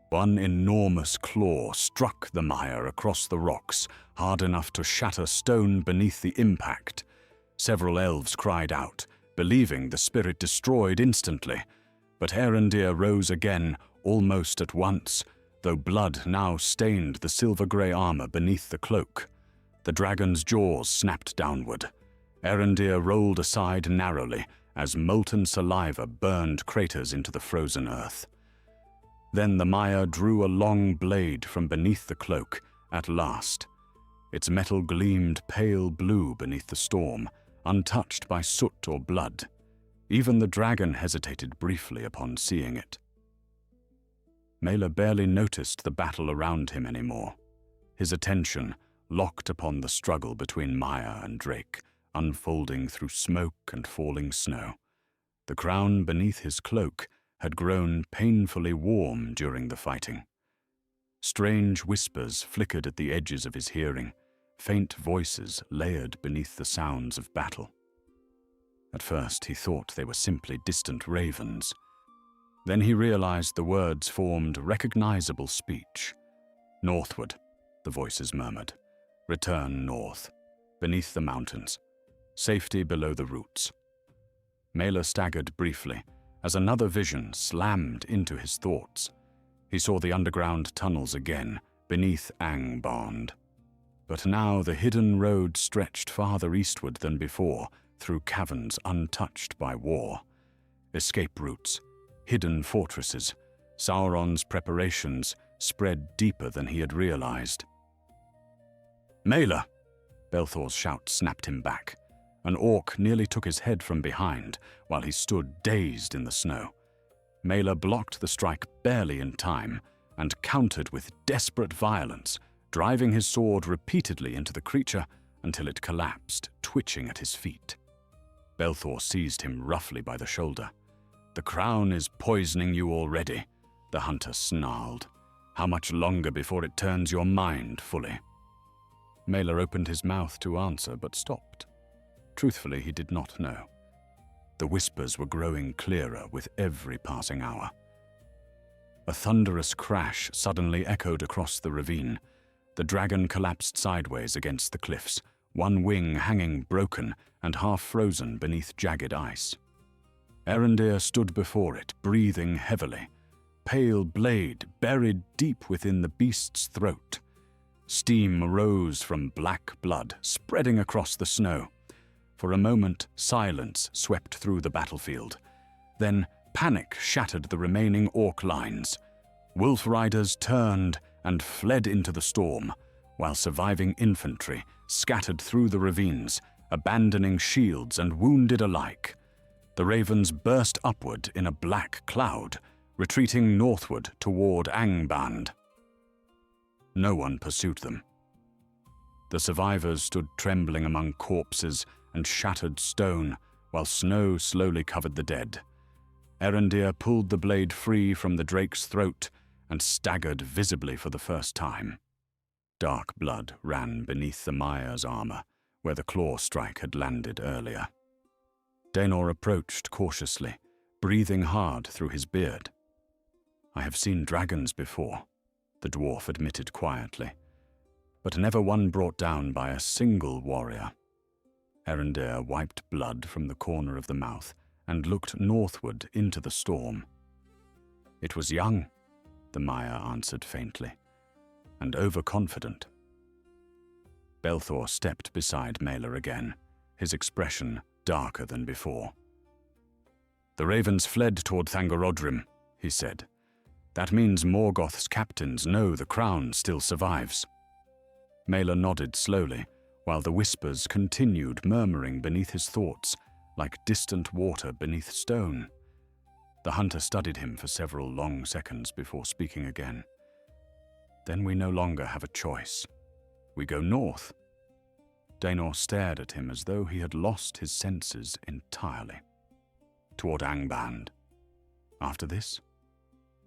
One enormous claw struck the mire across the rocks, hard enough to shatter stone beneath the impact. Several elves cried out, believing the spirit destroyed instantly, but Erendir rose again almost at once, though blood now stained the silver-grey armor beneath the cloak. The dragon's jaws snapped downward. Erendir rolled aside narrowly as molten saliva burned craters into the frozen earth. Then the mire drew a long blade from beneath the cloak, at last. Its metal gleamed pale blue beneath the storm, untouched by soot or blood. Even the dragon hesitated briefly upon seeing it. Mela barely noticed the battle around him anymore. His attention locked upon the struggle between mire and drake, unfolding through smoke and falling snow. The crown beneath his cloak had grown painfully warm during the fighting. Strange whispers flickered at the edges of his hearing, faint voices layered beneath the sounds of battle. At first he thought they were simply distant ravens. Then he realized the words formed recognizable speech. "Northward," the voices murmured. "Return north, beneath the mountains. Safety below the roots." Mela staggered briefly as another vision slammed into his thoughts. He saw the underground tunnels again, beneath Angband. But now the hidden road stretched farther eastward than before, through caverns untouched by war. Escape routes, hidden fortresses, Sauron's preparations spread deeper than he had realized. "Mela!" Belthor's shout snapped him back. An orc nearly took his head from behind while he stood dazed in the snow. Mela blocked the strike barely in time and countered with desperate violence, driving his sword repeatedly into the creature until it collapsed, twitching at his feet. Belthor seized him roughly by the shoulder. "The crown is poisoning you already," the hunter snarled. "How much longer before it turns your mind fully?" Mela opened his mouth to answer but stopped. Truthfully, he did not know. The whispers were growing clearer with every passing hour. A thunderous crash suddenly echoed across the ravine. The dragon collapsed sideways against the cliffs, one wing hanging broken and half-frozen beneath jagged ice. Erendir stood before it, breathing heavily, pale blade buried deep within the beast's throat. Steam rose from black blood, spreading across the snow. For a moment, silence swept through the battlefield. Then panic shattered the remaining orc lines. Wolf riders turned and fled into the storm, while surviving infantry scattered through the ravines, abandoning shields and wounded alike. The ravens burst upward in a black cloud, retreating northward toward Angband. No one pursued them. The survivors stood trembling among corpses and shattered stone while snow slowly covered the dead. Erendir pulled the blade free from the drake's throat and staggered visibly for the first time. Dark blood ran beneath the Maya's armor, where the claw strike had landed earlier. Daenor approached cautiously, breathing hard through his beard. "I have seen dragons before," the dwarf admitted quietly, "but never one brought down by a single warrior." Erendir wiped blood from the corner of the mouth and looked northward into the storm. "It was young," the Maya answered faintly, "and overconfident." Belthor stepped beside Mela again, his expression darker than before. "The ravens fled toward Thangorodrim," he said. "That means Morgoth's captains know the crown still survives." Mela nodded slowly, while the whispers continued murmuring beneath his thoughts, like distant water beneath stone. The hunter studied him for several long seconds before speaking again. "Then we no longer have a choice. We go north." Daenor stared at him as though he had lost his senses entirely. "Toward Angband. After this?"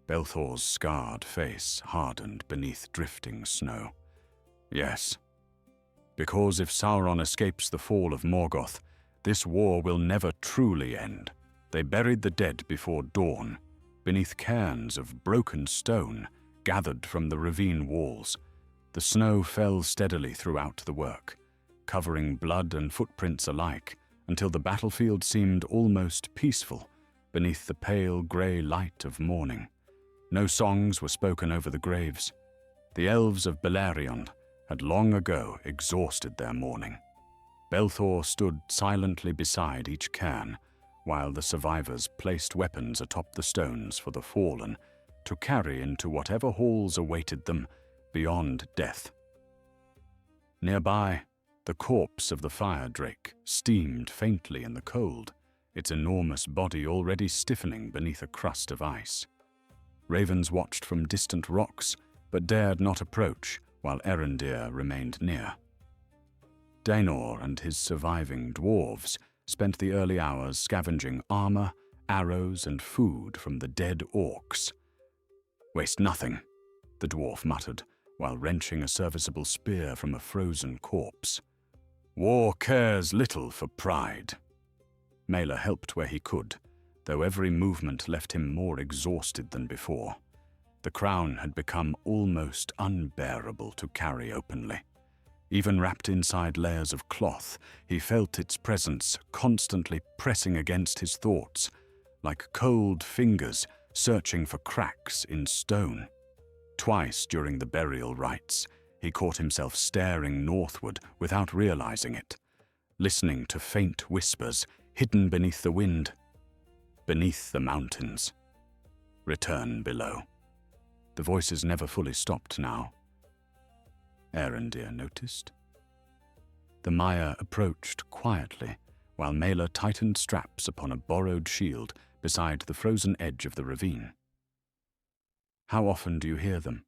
Belthor's scarred face hardened beneath drifting snow. "Yes. Because if Sauron escapes the fall of Morgoth, this war will never truly end." They buried the dead before dawn, beneath cairns of broken stone gathered from the ravine walls. The snow fell steadily throughout the work, covering blood and footprints alike, until the battlefield seemed almost peaceful beneath the pale grey light of morning. No songs were spoken over the graves. The elves of Beleriand had long ago exhausted their mourning. Belthor stood silently beside each cairn, while the survivors placed weapons atop the stones for the fallen to carry into whatever halls awaited them beyond death. Nearby, the corpse of the fire drake steamed faintly in the cold, its enormous body already stiffening beneath a crust of ice. Ravens watched from distant rocks, but dared not approach, while Erendir remained near. Daenor and his surviving dwarves spent the early hours scavenging armor, arrows, and food from the dead orcs. "Waste nothing," the dwarf muttered, while wrenching a serviceable spear from a frozen corpse. "War cares little for pride." Mela helped where he could, though every movement left him more exhausted than before. The crown had become almost unbearable to carry openly. Even wrapped inside layers of cloth, he felt its presence constantly pressing against his thoughts, like cold fingers searching for cracks in stone. Twice during the burial rites, he caught himself staring northward without realizing it, listening to faint whispers hidden beneath the wind. "Beneath the mountains. Return below." The voices never fully stopped now. Erendir noticed. The Maya approached quietly, while Mela tightened straps upon a borrowed shield beside the frozen edge of the ravine. "How often do you hear them?"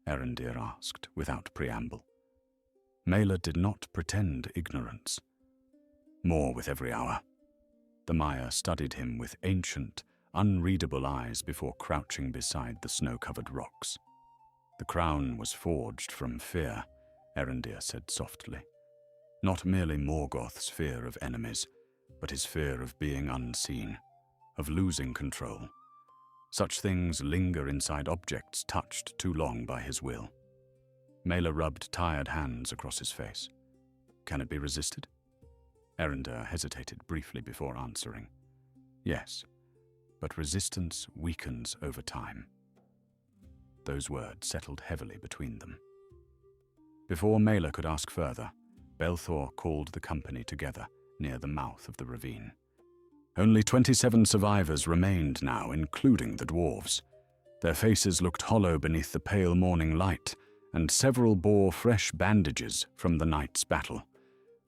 Erendir asked, without preamble. Mela did not pretend ignorance. "More with every hour." The Maya studied him with ancient, unreadable eyes before crouching beside the snow-covered rocks. "The crown was forged from fear," Erendir said softly. "Not merely Morgoth's fear of enemies, but his fear of being unseen, of losing control. Such things linger inside objects touched too long by his will." Mela rubbed tired hands across his face. "Can it be resisted?" Erendir hesitated briefly before answering. "Yes, but resistance weakens over time." Those words settled heavily between them. Before Mela could ask further, Belthor called the company together near the mouth of the ravine. Only 27 survivors remained now, including the dwarves. Their faces looked hollow beneath the pale morning light, and several bore fresh bandages from the night's battle.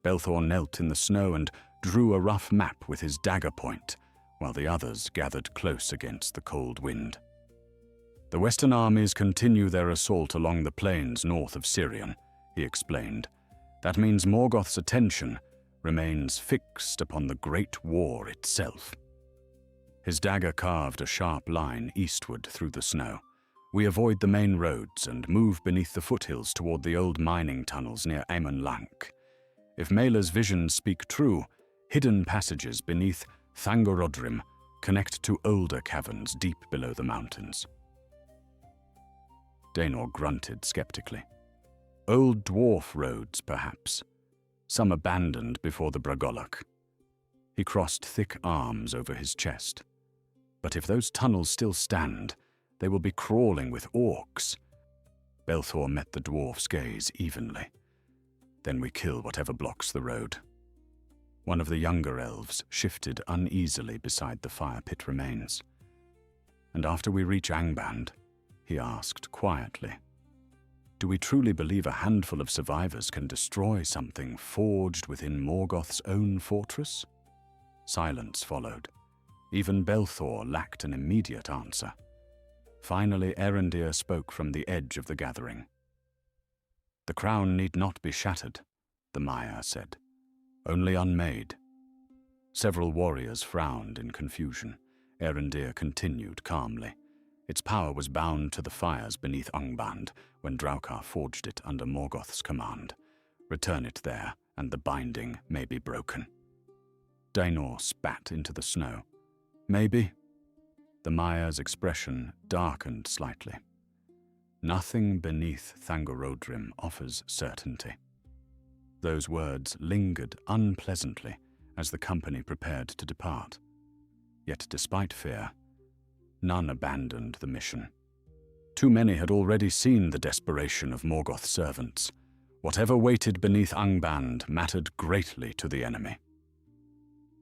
Belthor knelt in the snow and drew a rough map with his dagger point, while the others gathered close against the cold wind. The Western armies continue their assault along the plains north of Sirion, he explained. That means Morgoth's attention remains fixed upon the Great War itself. His dagger carved a sharp line eastward through the snow. We avoid the main roads and move beneath the foothills toward the old mining tunnels near Aemon Lank. If Mela's visions speak true, hidden passages beneath Thangorodrim connect to older caverns deep below the mountains. Daenor grunted skeptically. Old dwarf roads, perhaps, some abandoned before the Bragolok. He crossed thick arms over his chest. But if those tunnels still stand, they will be crawling with orcs. Belthor met the dwarf's gaze evenly. Then we kill whatever blocks the road. One of the younger elves shifted uneasily beside the fire pit remains. And after we reach Angband, he asked quietly, do we truly believe a handful of survivors can destroy something forged within Morgoth's own fortress? Silence followed. Even Belthor lacked an immediate answer. Finally, Erendir spoke from the edge of the gathering. The crown need not be shattered, the Maya said, only unmade. Several warriors frowned in confusion. Erendir continued calmly. Its power was bound to the fires beneath Angband when Draukar forged it under Morgoth's command. Return it there, and the binding may be broken. Daenor spat into the snow. Maybe. The Maya's expression darkened slightly. Nothing beneath Thangorodrim offers certainty. Those words lingered unpleasantly as the company prepared to depart. Yet despite fear, none abandoned the mission. Too many had already seen the desperation of Morgoth's servants. Whatever waited beneath Angband mattered greatly to the enemy.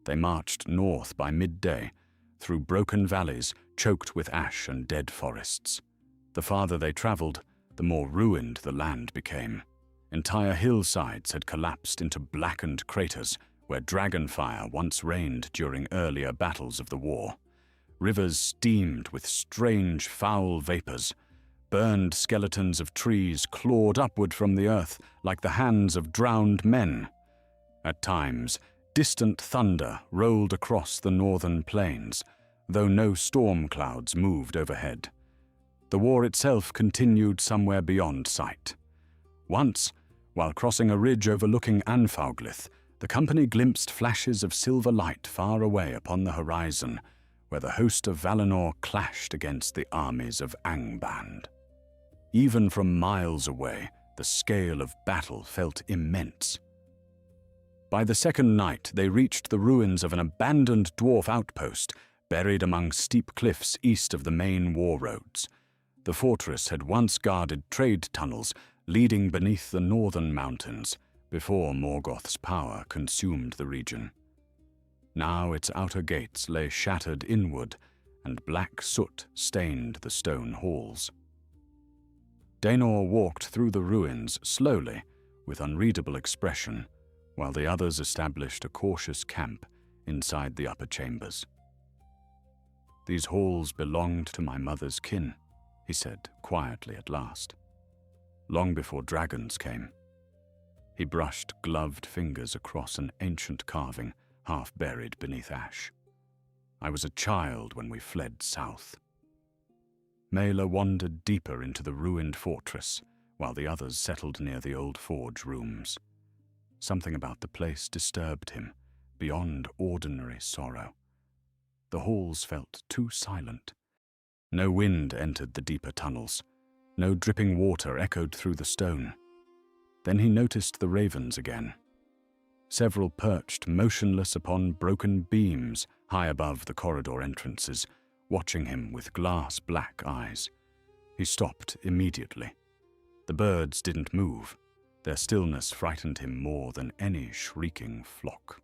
They marched north by midday, through broken valleys choked with ash and dead forests. The farther they traveled, the more ruined the land became. Entire hillsides had collapsed into blackened craters where dragonfire once reigned during earlier battles of the war. Rivers steamed with strange, foul vapors. Burned skeletons of trees clawed upward from the earth like the hands of drowned men. At times, distant thunder rolled across the northern plains, though no storm clouds moved overhead. The war itself continued somewhere beyond sight. Once, while crossing a ridge overlooking Anfauglith, the company glimpsed flashes of silver light far away upon the horizon, where the host of Valinor clashed against the armies of Angband. Even from miles away, the scale of battle felt immense. By the second night, they reached the ruins of an abandoned dwarf outpost buried among steep cliffs east of the main war roads. The fortress had once guarded trade tunnels leading beneath the northern mountains before Morgoth's power consumed the region. Now its outer gates lay shattered inward, and black soot stained the stone halls. Daenor walked through the ruins slowly, with unreadable expression, while the others established a cautious camp inside the upper chambers. These halls belonged to my mother's kin, he said quietly at last. Long before dragons came. He brushed gloved fingers across an ancient carving half buried beneath ash. I was a child when we fled south. Mela wandered deeper into the ruined fortress, while the others settled near the old forge rooms. Something about the place disturbed him, beyond ordinary sorrow. The halls felt too silent. No wind entered the deeper tunnels. No dripping water echoed through the stone. Then he noticed the ravens again. Several perched motionless upon broken beams high above the corridor entrances, watching him with glass-black eyes. He stopped immediately. The birds didn't move. Their stillness frightened him more than any shrieking flock.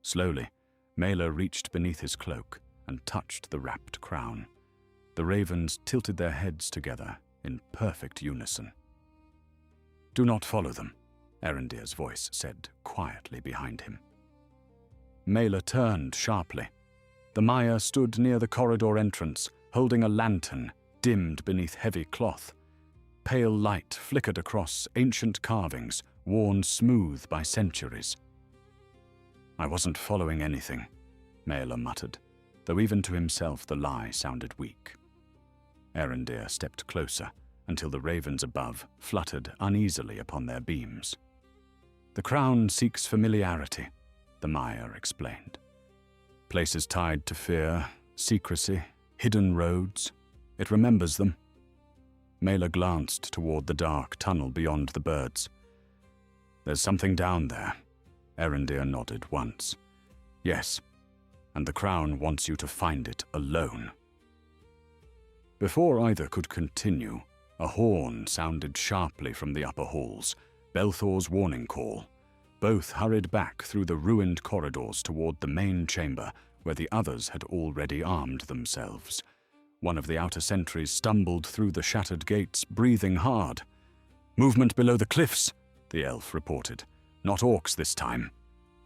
Slowly, Mela reached beneath his cloak and touched the wrapped crown. The ravens tilted their heads together in perfect unison. "Do not follow them," Erendir's voice said quietly behind him. Mela turned sharply. The Maya stood near the corridor entrance, holding a lantern dimmed beneath heavy cloth. Pale light flickered across ancient carvings, worn smooth by centuries. "I wasn't following anything," Maelor muttered, though even to himself the lie sounded weak. Erendir stepped closer until the ravens above fluttered uneasily upon their beams. "The crown seeks familiarity," the Mire explained. "Places tied to fear, secrecy, hidden roads. It remembers them." Maelor glanced toward the dark tunnel beyond the birds. "There's something down there." Erendir nodded once. "Yes, and the crown wants you to find it alone." Before either could continue, a horn sounded sharply from the upper halls, Belthor's warning call. Both hurried back through the ruined corridors toward the main chamber, where the others had already armed themselves. One of the outer sentries stumbled through the shattered gates, breathing hard. "Movement below the cliffs," the elf reported. "Not orcs this time.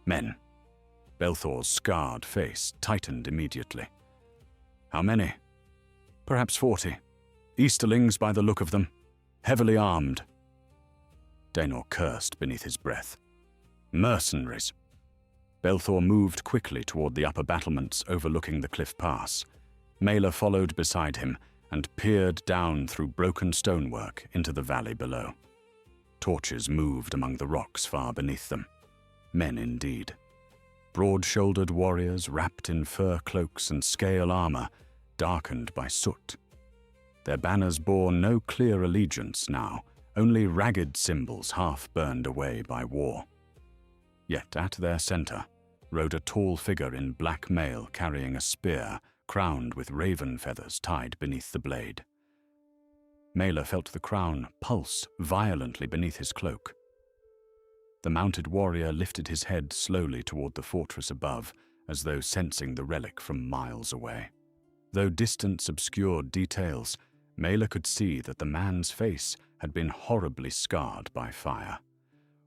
Men." Belthor's scarred face tightened immediately. "How many?" "Perhaps 40. Easterlings by the look of them. Heavily armed." Daenor cursed beneath his breath. "Mercenaries." Belthor moved quickly toward the upper battlements overlooking the cliff pass. Maelor followed beside him and peered down through broken stonework into the valley below. Torches moved among the rocks far beneath them. Men indeed. Broad-shouldered warriors wrapped in fur cloaks and scale armor, darkened by soot. Their banners bore no clear allegiance now, only ragged symbols half burned away by war. Yet at their center rode a tall figure in black mail carrying a spear crowned with raven feathers tied beneath the blade. Maelor felt the crown pulse violently beneath his cloak. The mounted warrior lifted his head slowly toward the fortress above, as though sensing the relic from miles away. Though distance obscured details, Maelor could see that the man's face had been horribly scarred by fire.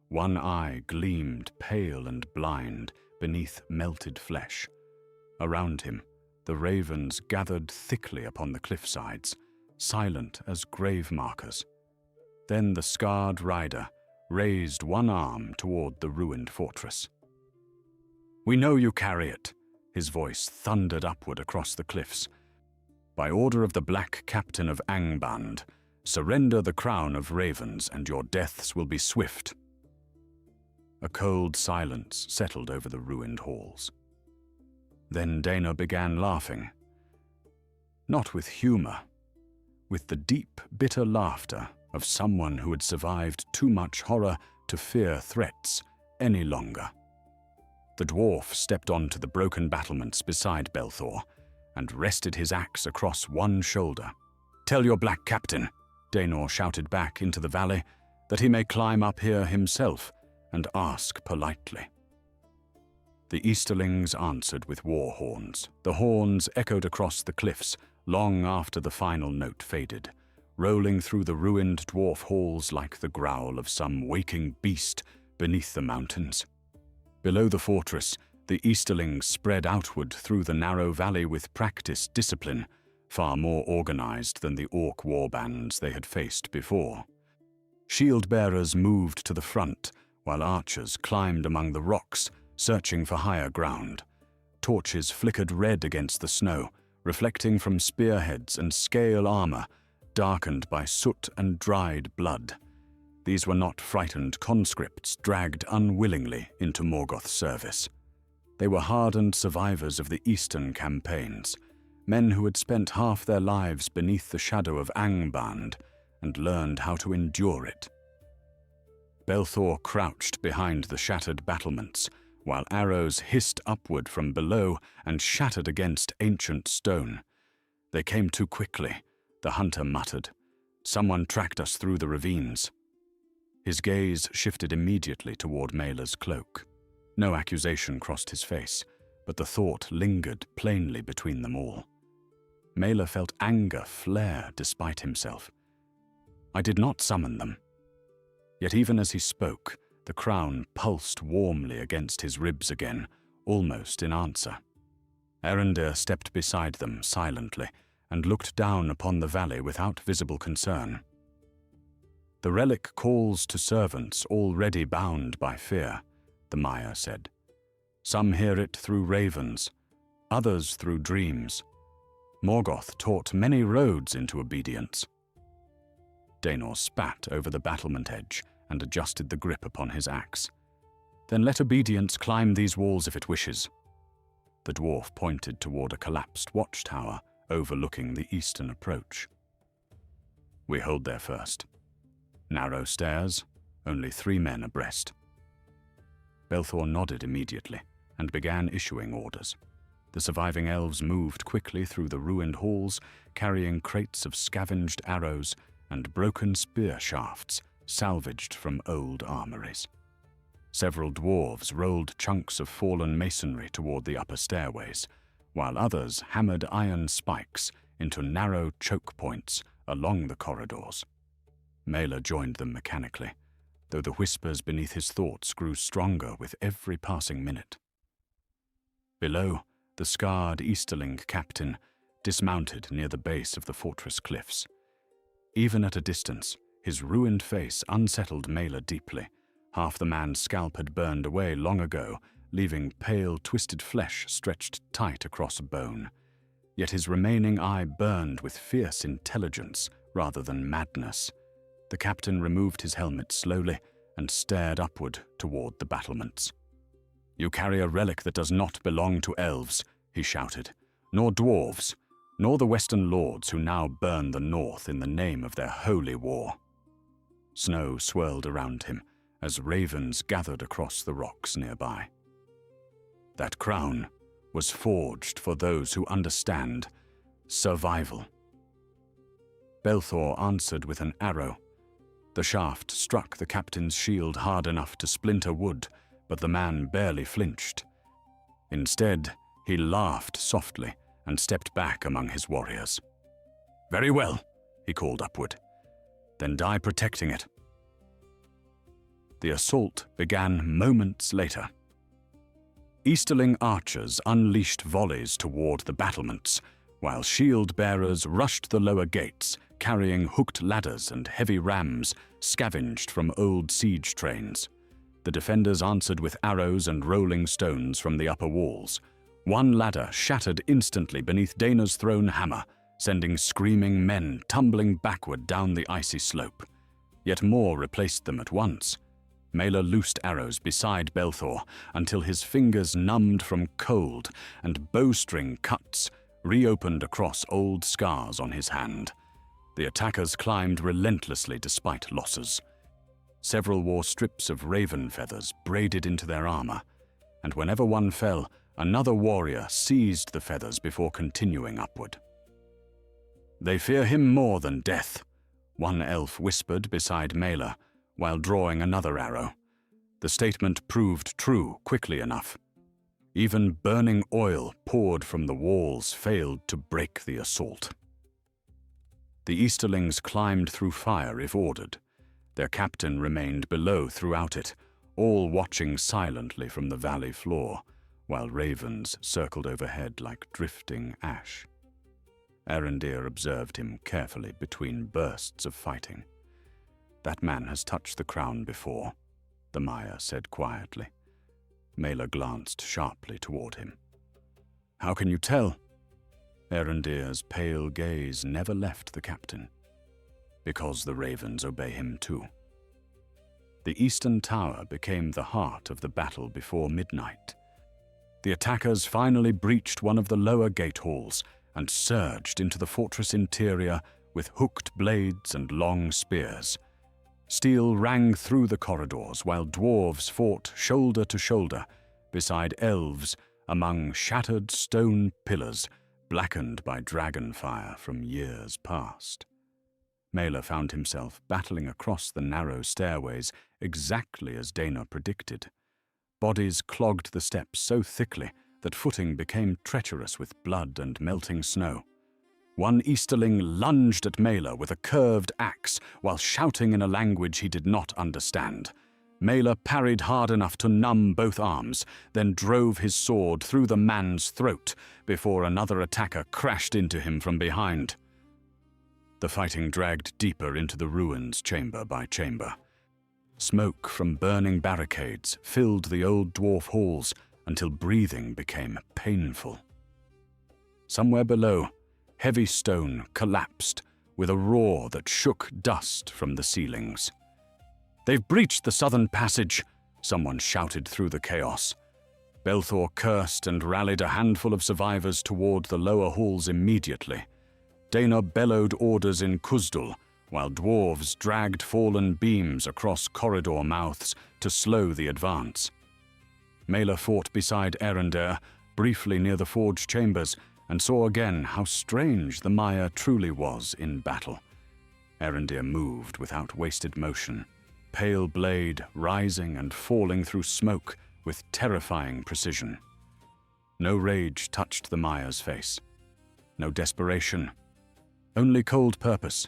One eye gleamed pale and blind beneath melted flesh. Around him, the ravens gathered thickly upon the cliffsides, silent as grave markers. Then the scarred rider raised one arm toward the ruined fortress. "We know you carry it," his voice thundered upward across the cliffs. "By order of the Black Captain of Angband, surrender the crown of ravens and your deaths will be swift." A cold silence settled over the ruined halls. Then Daenor began laughing. Not with humor, with the deep, bitter laughter of someone who had survived too much horror to fear threats any longer. The dwarf stepped onto the broken battlements beside Belthor and rested his axe across one shoulder. "Tell your Black Captain," Daenor shouted back into the valley, "that he may climb up here himself and ask politely." The Easterlings answered with war horns. The horns echoed across the cliffs long after the final note faded, rolling through the ruined dwarf halls like the growl of some waking beast beneath the mountains. Below the fortress, the Easterlings spread outward through the narrow valley with practiced discipline, far more organized than the orc warbands they had faced before. Shield-bearers moved to the front, while archers climbed among the rocks, searching for higher ground. Torches flickered red against the snow, reflecting from spearheads and scale armor, darkened by soot and dried blood. These were not frightened conscripts dragged unwillingly into Morgoth's service. They were hardened survivors of the Eastern campaigns, men who had spent half their lives beneath the shadow of Angband and learned how to endure it. Belthor crouched behind the shattered battlements, while arrows hissed upward from below and shattered against ancient stone. "They came too quickly," the hunter muttered. "Someone tracked us through the ravines." His gaze shifted immediately toward Maelor's cloak. No accusation crossed his face, but the thought lingered plainly between them all. Maelor felt anger flare despite himself. "I did not summon them." Yet even as he spoke, the crown pulsed warmly against his ribs again, almost in answer. Erendir stepped beside them silently, and looked down upon the valley without visible concern. "The relic calls to servants already bound by fear," the Maya said. "Some hear it through ravens, others through dreams. Morgoth taught many roads into obedience." Daenor spat over the battlement edge and adjusted the grip upon his axe. "Then let obedience climb these walls if it wishes." The dwarf pointed toward a collapsed watchtower overlooking the eastern approach. "We hold there first. Narrow stairs, only 3 men abreast." Belthor nodded immediately and began issuing orders. The surviving elves moved quickly through the ruined halls, carrying crates of scavenged arrows and broken spear shafts salvaged from old armories. Several dwarves rolled chunks of fallen masonry toward the upper stairways, while others hammered iron spikes into narrow choke points along the corridors. Mela joined them mechanically, though the whispers beneath his thoughts grew stronger with every passing minute. Below, the scarred Easterling captain dismounted near the base of the fortress cliffs. Even at a distance, his ruined face unsettled Mela deeply. Half the man's scalp had burned away long ago, leaving pale, twisted flesh stretched tight across bone. Yet his remaining eye burned with fierce intelligence rather than madness. The captain removed his helmet slowly and stared upward toward the battlements. "You carry a relic that does not belong to elves," he shouted, "nor dwarves, nor the Western lords who now burn the north in the name of their holy war." Snow swirled around him as ravens gathered across the rocks nearby. "That crown was forged for those who understand survival." Belthor answered with an arrow. The shaft struck the captain's shield hard enough to splinter wood, but the man barely flinched. Instead, he laughed softly and stepped back among his warriors. "Very well," he called upward. "Then die protecting it." The assault began moments later. Easterling archers unleashed volleys toward the battlements, while shield-bearers rushed the lower gates, carrying hooked ladders and heavy rams scavenged from old siege trains. The defenders answered with arrows and rolling stones from the upper walls. One ladder shattered instantly beneath Daenor's thrown hammer, sending screaming men tumbling backward down the icy slope. Yet more replaced them at once. Mela loosed arrows beside Belthor until his fingers numbed from cold and bowstring cuts reopened across old scars on his hand. The attackers climbed relentlessly despite losses. Several wore strips of raven feathers braided into their armor, and whenever one fell, another warrior seized the feathers before continuing upward. "They fear him more than death," one elf whispered beside Mela, while drawing another arrow. The statement proved true quickly enough. Even burning oil poured from the walls failed to break the assault. The Easterlings climbed through fire if ordered. Their captain remained below throughout it, all watching silently from the valley floor, while ravens circled overhead like drifting ash. Arendir observed him carefully between bursts of fighting. "That man has touched the crown before," the Maya said quietly. Mela glanced sharply toward him. "How can you tell?" Arendir's pale gaze never left the captain. "Because the ravens obey him too." The eastern tower became the heart of the battle before midnight. The attackers finally breached one of the lower gate halls and surged into the fortress interior with hooked blades and long spears. Steel rang through the corridors while dwarves fought shoulder to shoulder beside elves among shattered stone pillars blackened by dragon fire from years past. Mela found himself battling across the narrow stairways exactly as Daenor predicted. Bodies clogged the steps so thickly that footing became treacherous with blood and melting snow. One Easterling lunged at Mela with a curved axe while shouting in a language he did not understand. Mela parried hard enough to numb both arms, then drove his sword through the man's throat before another attacker crashed into him from behind. The fighting dragged deeper into the ruins chamber by chamber. Smoke from burning barricades filled the old dwarf halls until breathing became painful. Somewhere below, heavy stone collapsed with a roar that shook dust from the ceilings. "They've breached the southern passage," someone shouted through the chaos. Belthor cursed and rallied a handful of survivors toward the lower halls immediately. Dana bellowed orders in Kuzdul, while dwarves dragged fallen beams across corridor mouths to slow the advance. Mela fought beside Erendir, briefly near the forge chambers, and saw again how strange the Maya truly was in battle. Erendir moved without wasted motion, pale blade rising and falling through smoke with terrifying precision. No rage touched the Maya's face, no desperation, only cold purpose.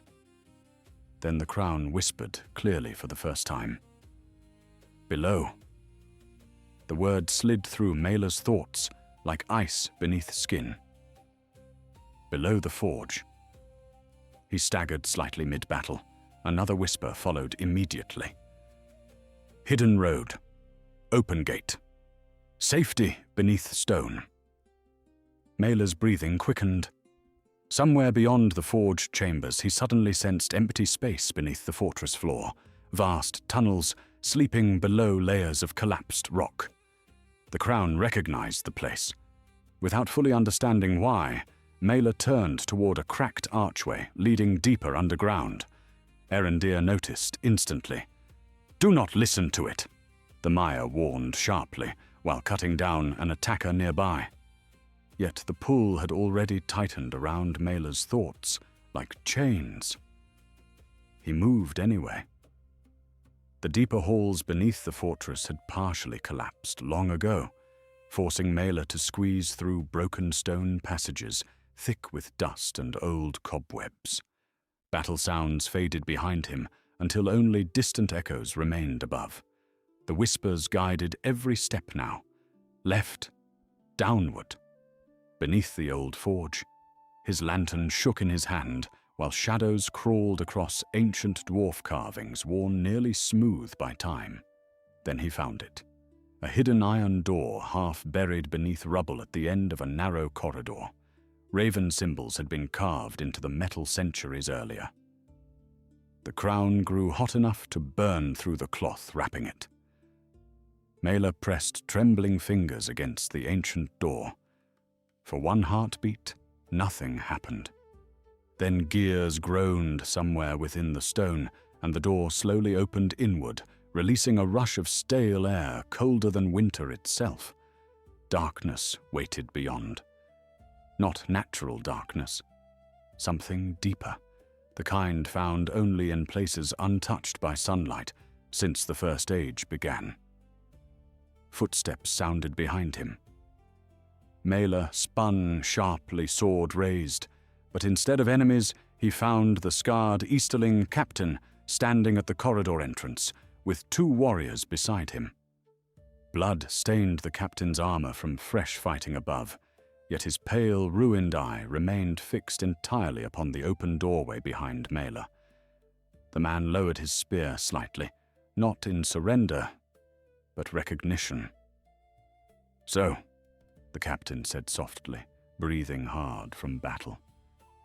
Then the crown whispered clearly for the first time. "Below." The word slid through Mela's thoughts like ice beneath skin. Below the forge. He staggered slightly mid-battle. Another whisper followed immediately. "Hidden road. Open gate. Safety beneath stone." Mela's breathing quickened. Somewhere beyond the forge chambers, he suddenly sensed empty space beneath the fortress floor, vast tunnels sleeping below layers of collapsed rock. The crown recognized the place. Without fully understanding why, Mela turned toward a cracked archway leading deeper underground. Erendir noticed instantly. "Do not listen to it," the Maya warned sharply, while cutting down an attacker nearby. Yet the pull had already tightened around Mela's thoughts, like chains. He moved anyway. The deeper halls beneath the fortress had partially collapsed long ago, forcing Mela to squeeze through broken stone passages thick with dust and old cobwebs. Battle sounds faded behind him until only distant echoes remained above. The whispers guided every step now, left, downward. Beneath the old forge, his lantern shook in his hand while shadows crawled across ancient dwarf carvings worn nearly smooth by time. Then he found it. A hidden iron door half buried beneath rubble at the end of a narrow corridor. Raven symbols had been carved into the metal centuries earlier. The crown grew hot enough to burn through the cloth wrapping it. Mela pressed trembling fingers against the ancient door. For one heartbeat, nothing happened. Then gears groaned somewhere within the stone, and the door slowly opened inward, releasing a rush of stale air colder than winter itself. Darkness waited beyond. Not natural darkness. Something deeper, the kind found only in places untouched by sunlight since the First Age began. Footsteps sounded behind him. Mela spun sharply, sword raised, but instead of enemies, he found the scarred Easterling captain standing at the corridor entrance, with 2 warriors beside him. Blood stained the captain's armor from fresh fighting above, yet his pale, ruined eye remained fixed entirely upon the open doorway behind Mela. The man lowered his spear slightly, not in surrender, but recognition. "So," the captain said softly, breathing hard from battle.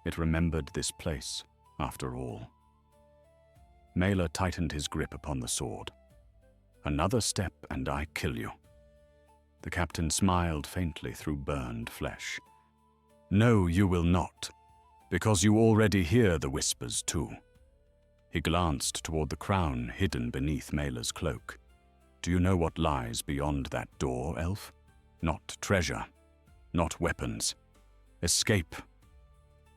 It remembered this place, after all. Mela tightened his grip upon the sword. "Another step and I kill you." The captain smiled faintly through burned flesh. "No, you will not, because you already hear the whispers too." He glanced toward the crown hidden beneath Mela's cloak. "Do you know what lies beyond that door, elf? Not treasure, not weapons. Escape."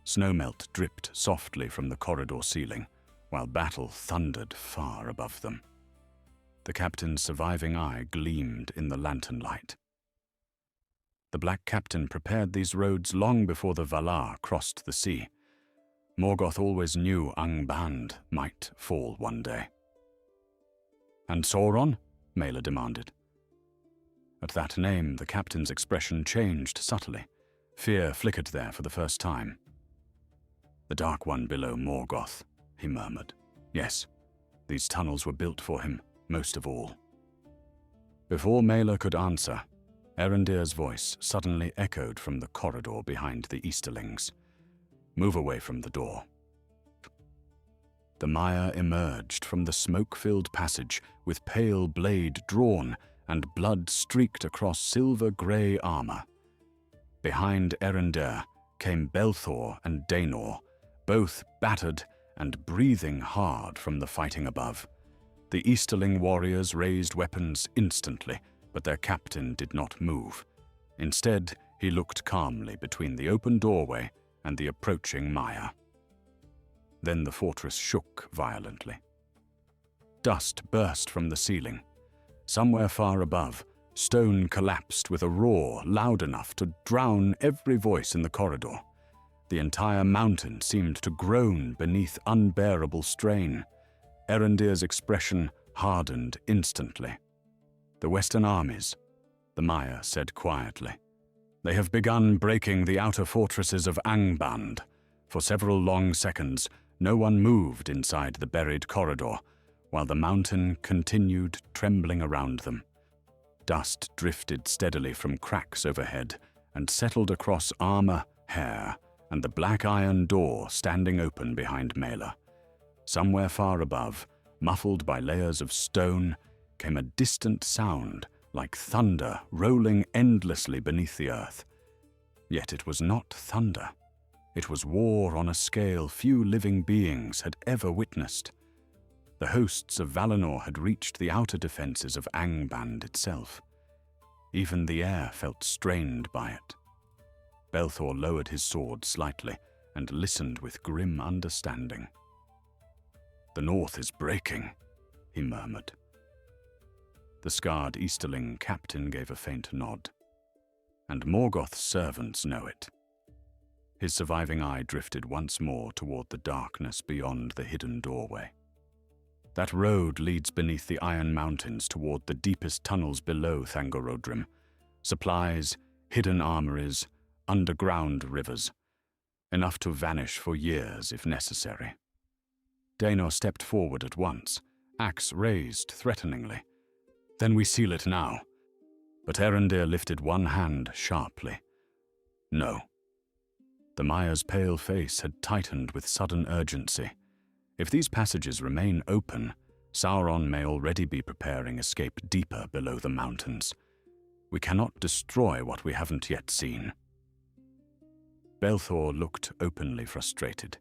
Snowmelt dripped softly from the corridor ceiling, while battle thundered far above them. The captain's surviving eye gleamed in the lantern light. The Black Captain prepared these roads long before the Valar crossed the sea. Morgoth always knew Angband might fall one day. And Sauron? Mela demanded. At that name, the captain's expression changed subtly. Fear flickered there for the first time. The Dark One below Morgoth, he murmured. Yes, these tunnels were built for him, most of all. Before Mela could answer, Erendir's voice suddenly echoed from the corridor behind the Easterlings. Move away from the door. The Maya emerged from the smoke-filled passage with pale blade drawn and blood streaked across silver-grey armor. Behind Erendir came Belthor and Daenor, both battered and breathing hard from the fighting above. The Easterling warriors raised weapons instantly, but their captain did not move. Instead, he looked calmly between the open doorway and the approaching Maya. Then the fortress shook violently. Dust burst from the ceiling. Somewhere far above, stone collapsed with a roar loud enough to drown every voice in the corridor. The entire mountain seemed to groan beneath unbearable strain. Erendir's expression hardened instantly. The Western armies, the Maya said quietly. They have begun breaking the outer fortresses of Angband. For several long seconds, no one moved inside the buried corridor, while the mountain continued trembling around them. Dust drifted steadily from cracks overhead and settled across armor, hair, and the black iron door standing open behind Mela. Somewhere far above, muffled by layers of stone, came a distant sound like thunder rolling endlessly beneath the earth. Yet it was not thunder. It was war on a scale few living beings had ever witnessed. The hosts of Valinor had reached the outer defenses of Angband itself. Even the air felt strained by it. Belthor lowered his sword slightly and listened with grim understanding. "The north is breaking," he murmured. The scarred Easterling captain gave a faint nod. "And Morgoth's servants know it." His surviving eye drifted once more toward the darkness beyond the hidden doorway. That road leads beneath the Iron Mountains toward the deepest tunnels below Thangorodrim. Supplies, hidden armories, underground rivers. Enough to vanish for years if necessary. Daenor stepped forward at once, axe raised threateningly. "Then we seal it now." But Erendir lifted one hand sharply. "No." The Maya's pale face had tightened with sudden urgency. If these passages remain open, Sauron may already be preparing escape deeper below the mountains. We cannot destroy what we haven't yet seen. Belthor looked openly frustrated.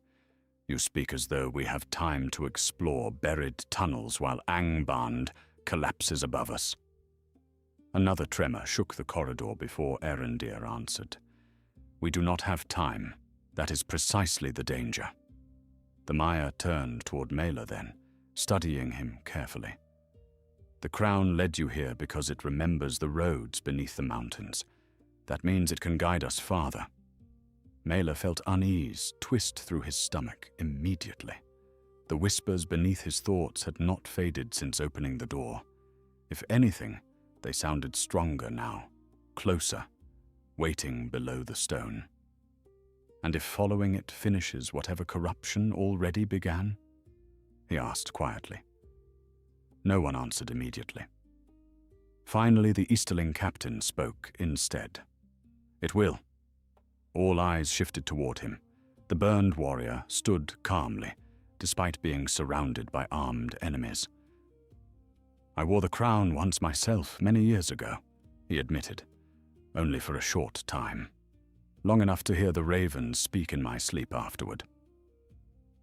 "You speak as though we have time to explore buried tunnels while Angband collapses above us." Another tremor shook the corridor before Erendir answered. "We do not have time. That is precisely the danger." The Maya turned toward Mela then, studying him carefully. "The crown led you here because it remembers the roads beneath the mountains. That means it can guide us farther." Mela felt unease twist through his stomach immediately. The whispers beneath his thoughts had not faded since opening the door. If anything, they sounded stronger now, closer, waiting below the stone. "And if following it finishes whatever corruption already began?" he asked quietly. No one answered immediately. Finally, the Easterling captain spoke instead. "It will." All eyes shifted toward him. The burned warrior stood calmly, despite being surrounded by armed enemies. "I wore the crown once myself many years ago," he admitted, "only for a short time. Long enough to hear the ravens speak in my sleep afterward."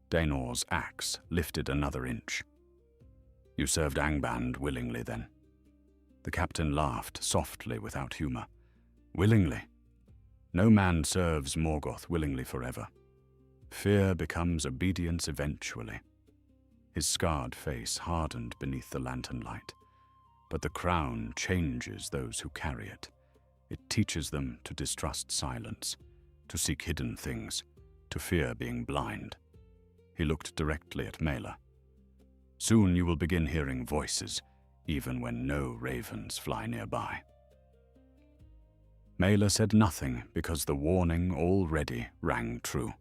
Daenor's axe lifted another inch. "You served Angband willingly, then?" The captain laughed softly without humor. "Willingly? No man serves Morgoth willingly forever. Fear becomes obedience eventually." His scarred face hardened beneath the lantern light. "But the crown changes those who carry it. It teaches them to distrust silence, to seek hidden things, to fear being blind." He looked directly at Mela. "Soon you will begin hearing voices, even when no ravens fly nearby. Mela said nothing because the warning already rang true.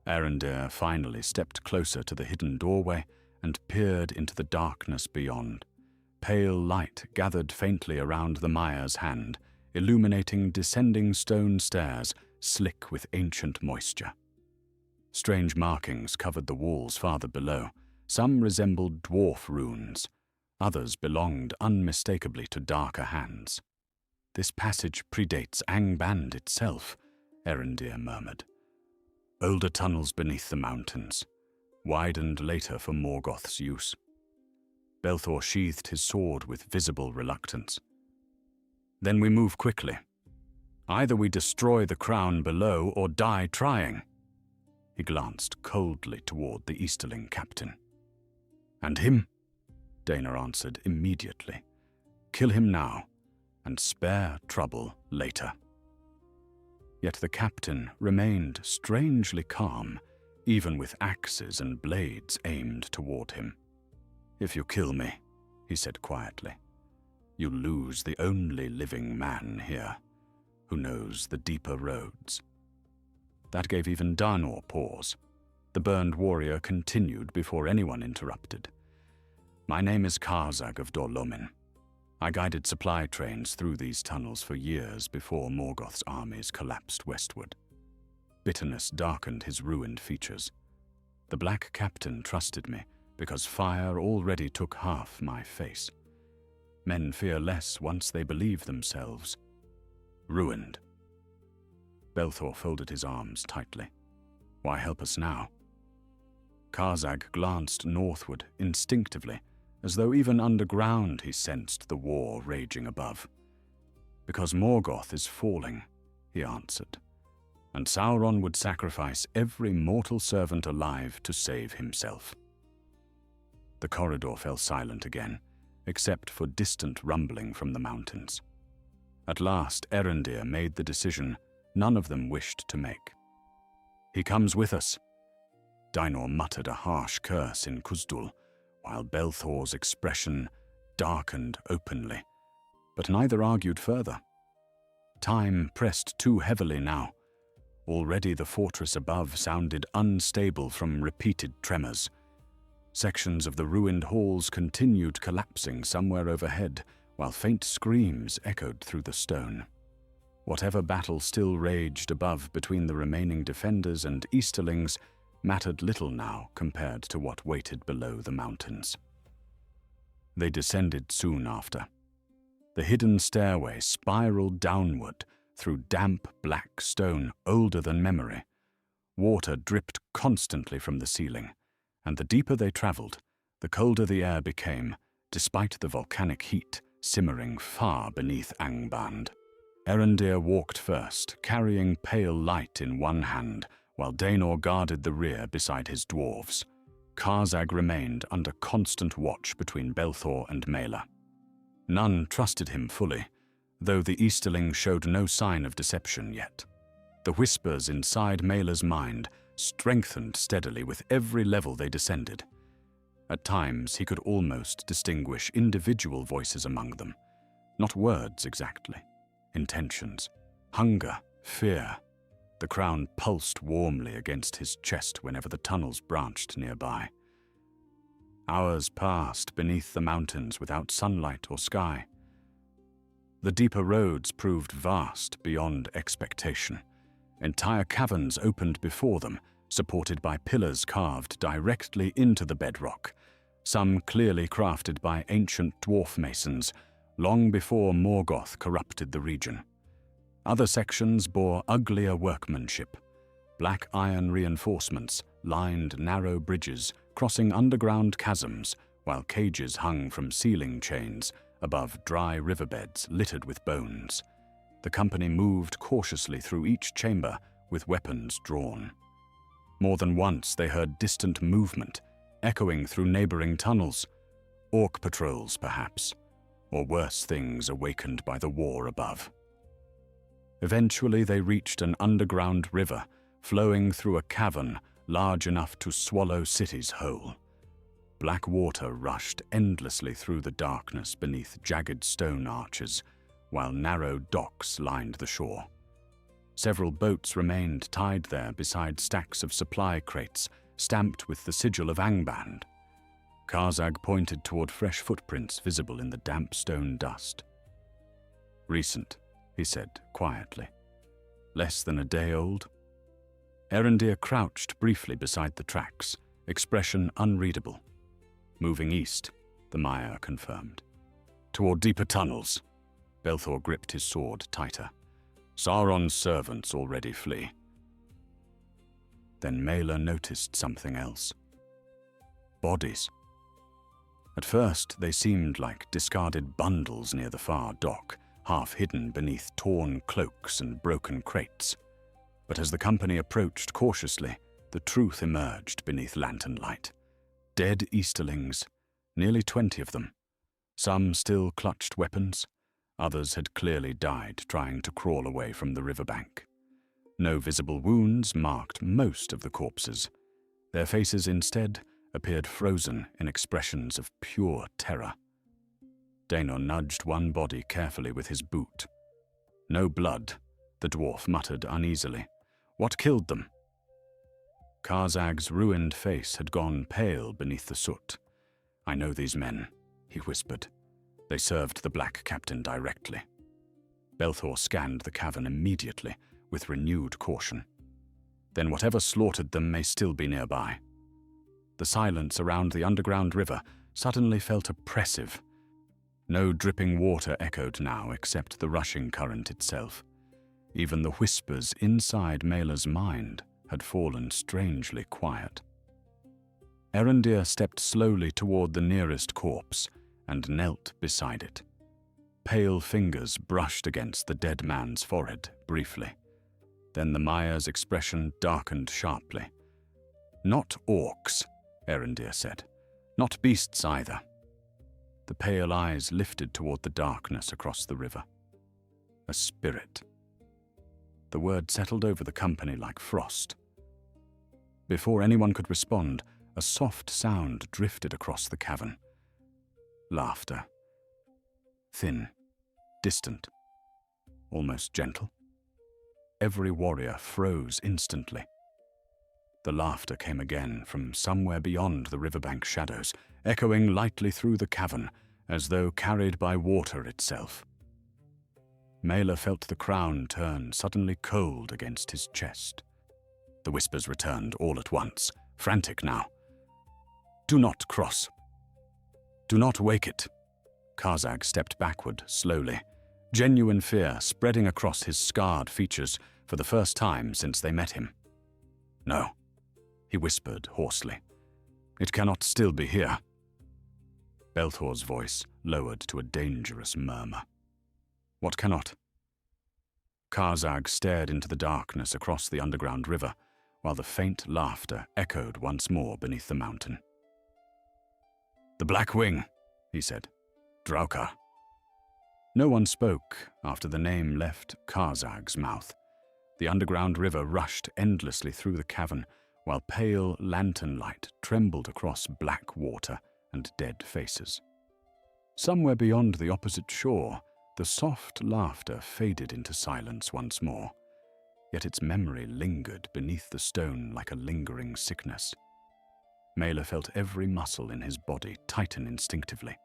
Erendir finally stepped closer to the hidden doorway and peered into the darkness beyond. Pale light gathered faintly around the Maya's hand, illuminating descending stone stairs slick with ancient moisture. Strange markings covered the walls farther below. Some resembled dwarf runes. Others belonged unmistakably to darker hands. "This passage predates Angband itself," Erendir murmured. "Older tunnels beneath the mountains, widened later for Morgoth's use." Belthor sheathed his sword with visible reluctance. "Then we move quickly. Either we destroy the crown below or die trying." He glanced coldly toward the Easterling captain. "And him?" Dana answered immediately. "Kill him now, and spare trouble later." Yet the captain remained strangely calm, even with axes and blades aimed toward him. "If you kill me," he said quietly, "you lose the only living man here who knows the deeper roads." That gave even Danor pause. The burned warrior continued before anyone interrupted. "My name is Karzag of Dorlomin. I guided supply trains through these tunnels for years before Morgoth's armies collapsed westward." Bitterness darkened his ruined features. "The Black Captain trusted me because fire already took half my face. Men fear less once they believe themselves ruined." Belthor folded his arms tightly. "Why help us now?" Karzag glanced northward instinctively, as though even underground he sensed the war raging above. "Because Morgoth is falling," he answered, "and Sauron would sacrifice every mortal servant alive to save himself." The corridor fell silent again, except for distant rumbling from the mountains. At last Erendir made the decision none of them wished to make. "He comes with us." Dinor muttered a harsh curse in Khuzdul, while Belthor's expression darkened openly, but neither argued further. Time pressed too heavily now. Already the fortress above sounded unstable from repeated tremors. Sections of the ruined halls continued collapsing somewhere overhead, while faint screams echoed through the stone. Whatever battle still raged above between the remaining defenders and Easterlings mattered little now compared to what waited below the mountains. They descended soon after. The hidden stairway spiraled downward through damp black stone older than memory. Water dripped constantly from the ceiling, and the deeper they traveled, the colder the air became, despite the volcanic heat simmering far beneath Angband. Erendir walked first, carrying pale light in one hand, while Danor guarded the rear beside his dwarves. Karzag remained under constant watch between Belthor and Mela. None trusted him fully, though the Easterling showed no sign of deception yet. The whispers inside Mela's mind strengthened steadily with every level they descended. At times he could almost distinguish individual voices among them, not words exactly. Intentions, hunger, fear. The crown pulsed warmly against his chest whenever the tunnels branched nearby. Hours passed beneath the mountains without sunlight or sky. The deeper roads proved vast beyond expectation. Entire caverns opened before them, supported by pillars carved directly into the bedrock, some clearly crafted by ancient dwarf masons, long before Morgoth corrupted the region. Other sections bore uglier workmanship. Black iron reinforcements lined narrow bridges, crossing underground chasms, while cages hung from ceiling chains above dry riverbeds littered with bones. The company moved cautiously through each chamber with weapons drawn. More than once they heard distant movement, echoing through neighboring tunnels. Orc patrols, perhaps, or worse things awakened by the war above. Eventually they reached an underground river, flowing through a cavern large enough to swallow cities whole. Black water rushed endlessly through the darkness beneath jagged stone arches, while narrow docks lined the shore. Several boats remained tied there beside stacks of supply crates stamped with the sigil of Angband. Karzag pointed toward fresh footprints visible in the damp stone dust. "Recent," he said quietly. "Less than a day old?" Erendir crouched briefly beside the tracks, expression unreadable. "Moving east," the Maya confirmed. "Toward deeper tunnels." Belthor gripped his sword tighter. "Sauron's servants already flee." Then Mela noticed something else. Bodies. At first, they seemed like discarded bundles near the far dock, half hidden beneath torn cloaks and broken crates. But as the company approached cautiously, the truth emerged beneath lantern light. Dead Easterlings, nearly 20 of them. Some still clutched weapons. Others had clearly died trying to crawl away from the riverbank. No visible wounds marked most of the corpses. Their faces instead appeared frozen in expressions of pure terror. Daenor nudged one body carefully with his boot. "No blood," the dwarf muttered uneasily. "What killed them?" Karzag's ruined face had gone pale beneath the soot. "I know these men," he whispered. "They served the Black Captain directly." Belthor scanned the cavern immediately, with renewed caution. "Then whatever slaughtered them may still be nearby." The silence around the underground river suddenly felt oppressive. No dripping water echoed now except the rushing current itself. Even the whispers inside Mela's mind had fallen strangely quiet. Erendir stepped slowly toward the nearest corpse and knelt beside it. Pale fingers brushed against the dead man's forehead briefly. Then the Maya's expression darkened sharply. "Not orcs," Erendir said. "Not beasts either." The pale eyes lifted toward the darkness across the river. "A spirit." The word settled over the company like frost. Before anyone could respond, a soft sound drifted across the cavern. Laughter. Thin, distant, almost gentle. Every warrior froze instantly. The laughter came again from somewhere beyond the riverbank shadows, echoing lightly through the cavern, as though carried by water itself. Mela felt the crown turn suddenly cold against his chest. The whispers returned all at once, frantic now. "Do not cross. Do not wake it." Karzag stepped backward slowly, genuine fear spreading across his scarred features for the first time since they met him. "No," he whispered hoarsely. "It cannot still be here." Belthor's voice lowered to a dangerous murmur. "What cannot?" Karzag stared into the darkness across the underground river, while the faint laughter echoed once more beneath the mountain. "The Black Wing," he said. "Draukar." No one spoke after the name left Karzag's mouth. The underground river rushed endlessly through the cavern, while pale lantern light trembled across black water and dead faces. Somewhere beyond the opposite shore, the soft laughter faded into silence once more, yet its memory lingered beneath the stone like a lingering sickness. Mela felt every muscle in his body tighten instinctively.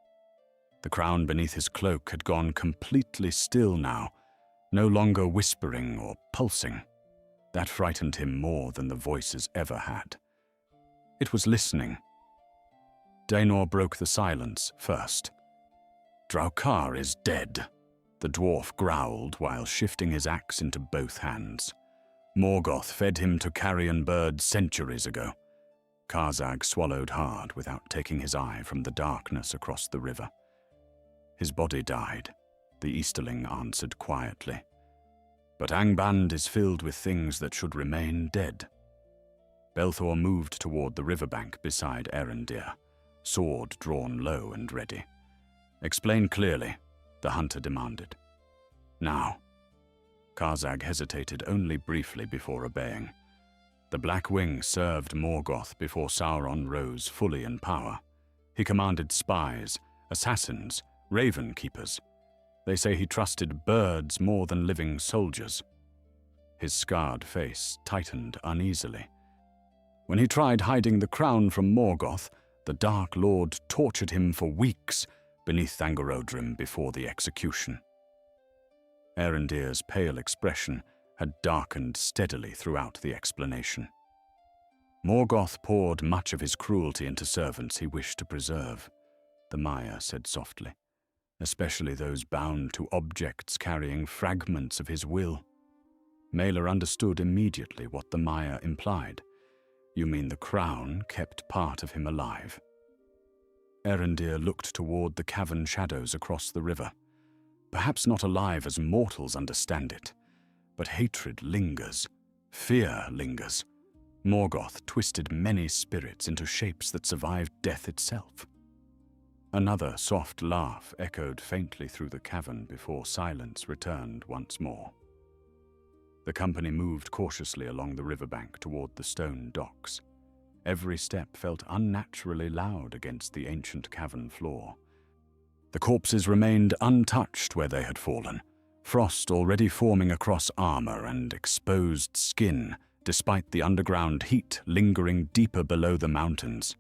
The crown beneath his cloak had gone completely still now, no longer whispering or pulsing. That frightened him more than the voices ever had. It was listening. Daenor broke the silence first. "Draukar is dead," the dwarf growled while shifting his axe into both hands. "Morgoth fed him to carrion birds centuries ago." Karzag swallowed hard without taking his eye from the darkness across the river. "His body died," the Easterling answered quietly. "But Angband is filled with things that should remain dead." Belthor moved toward the riverbank beside Erendir, sword drawn low and ready. "Explain clearly," the hunter demanded. "Now." Karzag hesitated only briefly before obeying. The Black Wing served Morgoth before Sauron rose fully in power. He commanded spies, assassins, raven keepers. They say he trusted birds more than living soldiers. His scarred face tightened uneasily. When he tried hiding the crown from Morgoth, the Dark Lord tortured him for weeks beneath Angerodrim before the execution. Erendir's pale expression had darkened steadily throughout the explanation. Morgoth poured much of his cruelty into servants he wished to preserve, the Maya said softly, especially those bound to objects carrying fragments of his will. Mela understood immediately what the Maya implied. You mean the crown kept part of him alive? Erendir looked toward the cavern shadows across the river. Perhaps not alive as mortals understand it, but hatred lingers, fear lingers. Morgoth twisted many spirits into shapes that survived death itself. Another soft laugh echoed faintly through the cavern before silence returned once more. The company moved cautiously along the riverbank toward the stone docks. Every step felt unnaturally loud against the ancient cavern floor. The corpses remained untouched where they had fallen, frost already forming across armor and exposed skin, despite the underground heat lingering deeper below the mountains.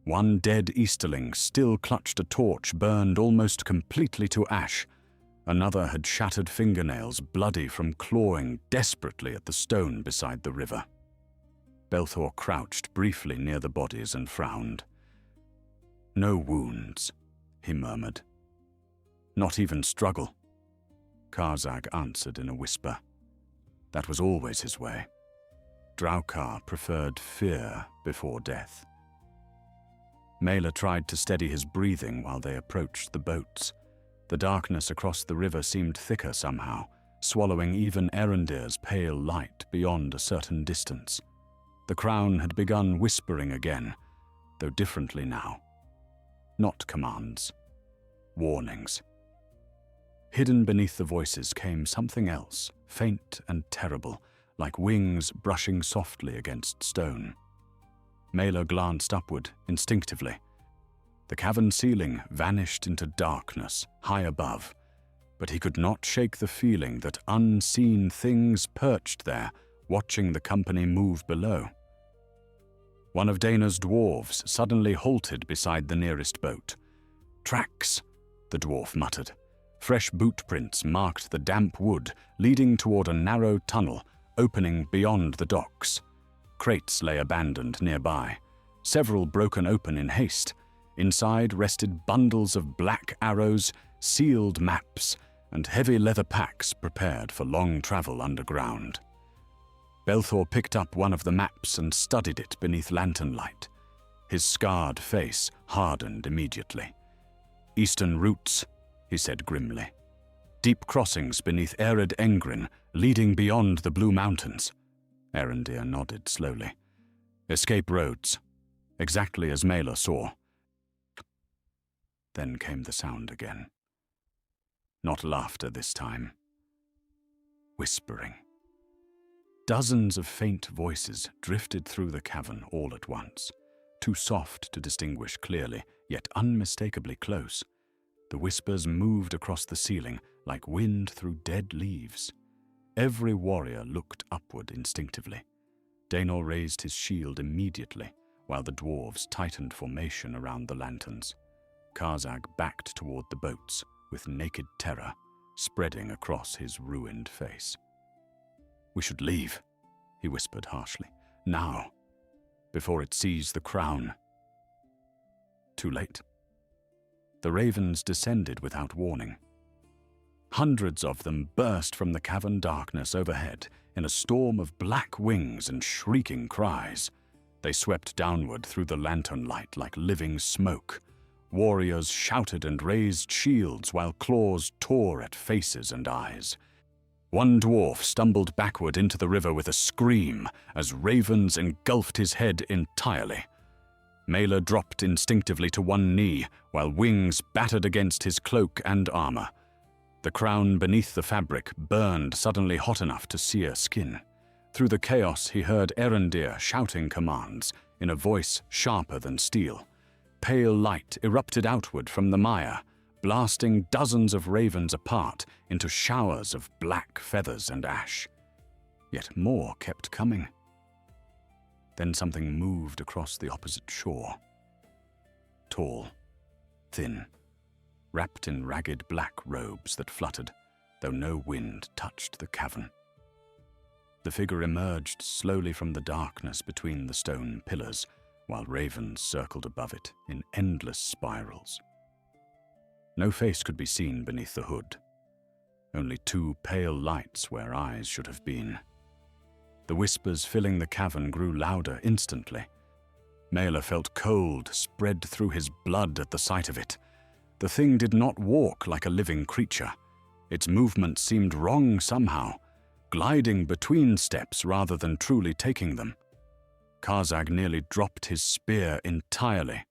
One dead Easterling still clutched a torch burned almost completely to ash. Another had shattered fingernails, bloody from clawing desperately at the stone beside the river. Belthor crouched briefly near the bodies and frowned. "No wounds," he murmured. "Not even struggle." Karzag answered in a whisper. That was always his way. Draukar preferred fear before death. Mela tried to steady his breathing while they approached the boats. The darkness across the river seemed thicker somehow, swallowing even Erendir's pale light beyond a certain distance. The crown had begun whispering again, though differently now. Not commands, warnings. Hidden beneath the voices came something else, faint and terrible, like wings brushing softly against stone. Mela glanced upward instinctively. The cavern ceiling vanished into darkness high above, but he could not shake the feeling that unseen things perched there, watching the company move below. One of Dana's dwarves suddenly halted beside the nearest boat. "Tracks," the dwarf muttered. Fresh boot prints marked the damp wood, leading toward a narrow tunnel opening beyond the docks. Crates lay abandoned nearby, several broken open in haste. Inside rested bundles of black arrows, sealed maps, and heavy leather packs prepared for long travel underground. Belthor picked up one of the maps and studied it beneath lantern light. His scarred face hardened immediately. "Eastern routes," he said grimly. "Deep crossings beneath Ered Engrin, leading beyond the Blue Mountains." Erendir nodded slowly. "Escape roads, exactly as Mela saw." Then came the sound again. Not laughter this time. Whispering. Dozens of faint voices drifted through the cavern all at once, too soft to distinguish clearly, yet unmistakably close. The whispers moved across the ceiling like wind through dead leaves. Every warrior looked upward instinctively. Daenor raised his shield immediately, while the dwarves tightened formation around the lanterns. Karzag backed toward the boats, with naked terror spreading across his ruined face. "We should leave," he whispered harshly. "Now, before it sees the crown." Too late. The ravens descended without warning. Hundreds of them burst from the cavern darkness overhead in a storm of black wings and shrieking cries. They swept downward through the lantern light like living smoke. Warriors shouted and raised shields while claws tore at faces and eyes. One dwarf stumbled backward into the river with a scream as ravens engulfed his head entirely. Mela dropped instinctively to one knee while wings battered against his cloak and armor. The crown beneath the fabric burned suddenly hot enough to sear skin. Through the chaos he heard Erendir shouting commands in a voice sharper than steel. pale light erupted outward from the mire, blasting dozens of ravens apart into showers of black feathers and ash. Yet more kept coming. Then something moved across the opposite shore. Tall, thin, wrapped in ragged black robes that fluttered, though no wind touched the cavern. The figure emerged slowly from the darkness between the stone pillars, while ravens circled above it in endless spirals. No face could be seen beneath the hood, only two pale lights where eyes should have been. The whispers filling the cavern grew louder instantly. Mela felt cold spread through his blood at the sight of it. The thing did not walk like a living creature. Its movements seemed wrong somehow, gliding between steps rather than truly taking them. Karzag nearly dropped his spear entirely.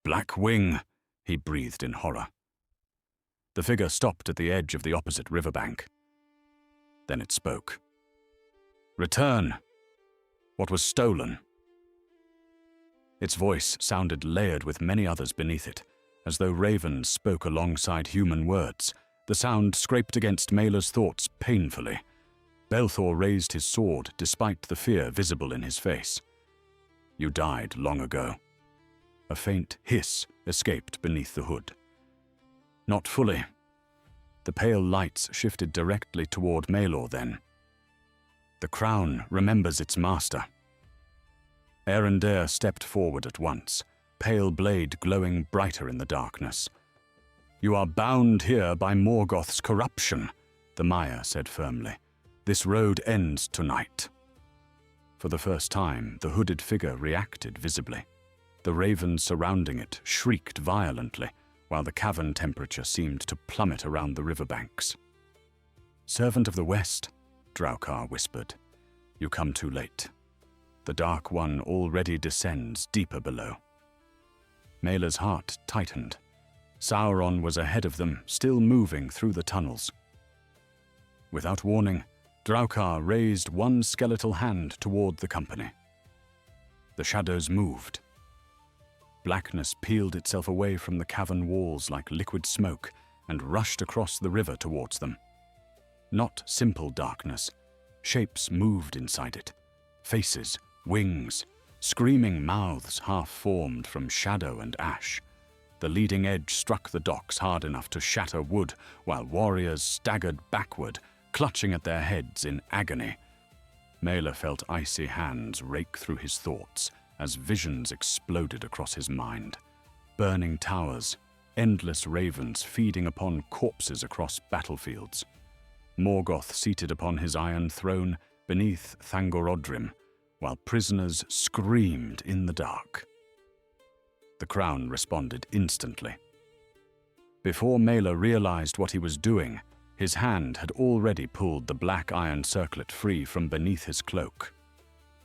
"Black Wing," he breathed in horror. The figure stopped at the edge of the opposite riverbank. Then it spoke. "Return. What was stolen?" Its voice sounded layered with many others beneath it, as though ravens spoke alongside human words. The sound scraped against Mela's thoughts painfully. Belthor raised his sword despite the fear visible in his face. "You died long ago." A faint hiss escaped beneath the hood. "Not fully." The pale lights shifted directly toward Maelor then. "The crown remembers its master." Erendir stepped forward at once, pale blade glowing brighter in the darkness. "You are bound here by Morgoth's corruption," the Maya said firmly. "This road ends tonight." For the first time, the hooded figure reacted visibly. The ravens surrounding it shrieked violently, while the cavern temperature seemed to plummet around the riverbanks. "Servant of the West," Draukar whispered, "you come too late. The Dark One already descends deeper below." Mela's heart tightened. Sauron was ahead of them, still moving through the tunnels. Without warning, Draukar raised one skeletal hand toward the company. The shadows moved. Blackness peeled itself away from the cavern walls like liquid smoke and rushed across the river towards them. Not simple darkness. Shapes moved inside it. Faces, wings, screaming mouths half-formed from shadow and ash. The leading edge struck the docks hard enough to shatter wood, while warriors staggered backward, clutching at their heads in agony. Mela felt icy hands rake through his thoughts as visions exploded across his mind. Burning towers, endless ravens feeding upon corpses across battlefields. Morgoth seated upon his iron throne beneath Thangorodrim, while prisoners screamed in the dark. The crown responded instantly. Before Mela realized what he was doing, his hand had already pulled the black iron circlet free from beneath his cloak.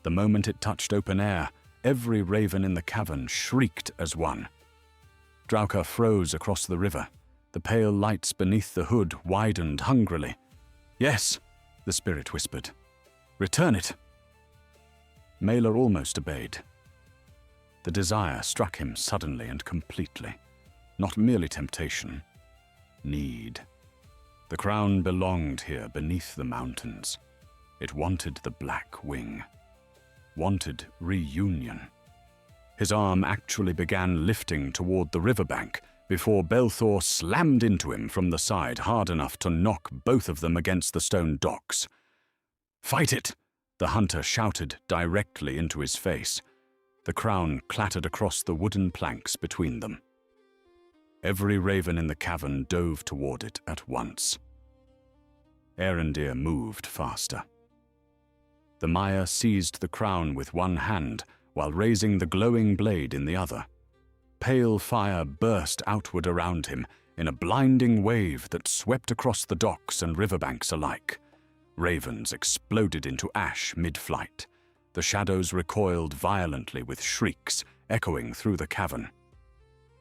The moment it touched open air, every raven in the cavern shrieked as one. Draukar froze across the river. The pale lights beneath the hood widened hungrily. "Yes," the spirit whispered. "Return it." Mela almost obeyed. The desire struck him suddenly and completely. Not merely temptation. Need. The crown belonged here beneath the mountains. It wanted the Black Wing. Wanted reunion. His arm actually began lifting toward the riverbank before Belthor slammed into him from the side hard enough to knock both of them against the stone docks. "Fight it!" the hunter shouted directly into his face. The crown clattered across the wooden planks between them. Every raven in the cavern dove toward it at once. Erendir moved faster. The Maya seized the crown with one hand while raising the glowing blade in the other. Pale fire burst outward around him in a blinding wave that swept across the docks and riverbanks alike. Ravens exploded into ash mid-flight. The shadows recoiled violently with shrieks echoing through the cavern.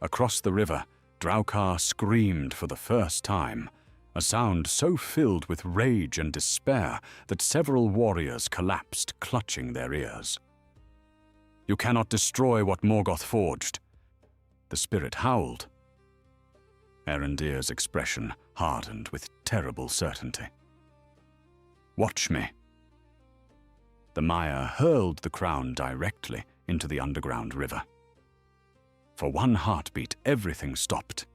Across the river, Draukar screamed for the first time, a sound so filled with rage and despair that several warriors collapsed, clutching their ears. "You cannot destroy what Morgoth forged. The spirit howled. Erendir's expression hardened with terrible certainty. "Watch me." The mire hurled the crown directly into the underground river. For one heartbeat, everything stopped.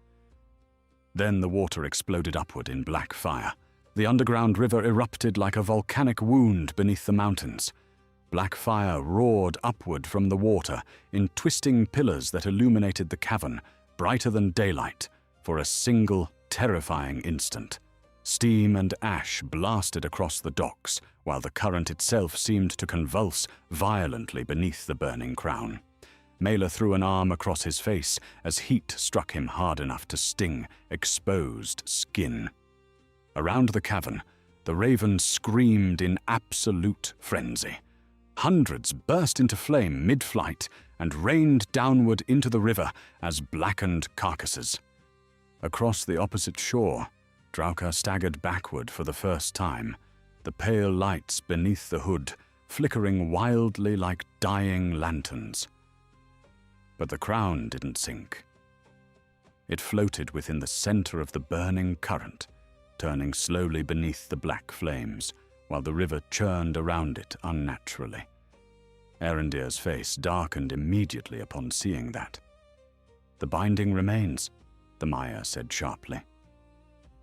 Then the water exploded upward in black fire. The underground river erupted like a volcanic wound beneath the mountains. Black fire roared upward from the water in twisting pillars that illuminated the cavern, brighter than daylight, for a single, terrifying instant. Steam and ash blasted across the docks, while the current itself seemed to convulse violently beneath the burning crown. Mela threw an arm across his face as heat struck him hard enough to sting exposed skin. Around the cavern, the ravens screamed in absolute frenzy. Hundreds burst into flame mid-flight and rained downward into the river as blackened carcasses. Across the opposite shore, Draukar staggered backward for the first time, the pale lights beneath the hood flickering wildly like dying lanterns. But the crown didn't sink. It floated within the center of the burning current, turning slowly beneath the black flames, while the river churned around it unnaturally. Erendir's face darkened immediately upon seeing that. "The binding remains," the Maya said sharply.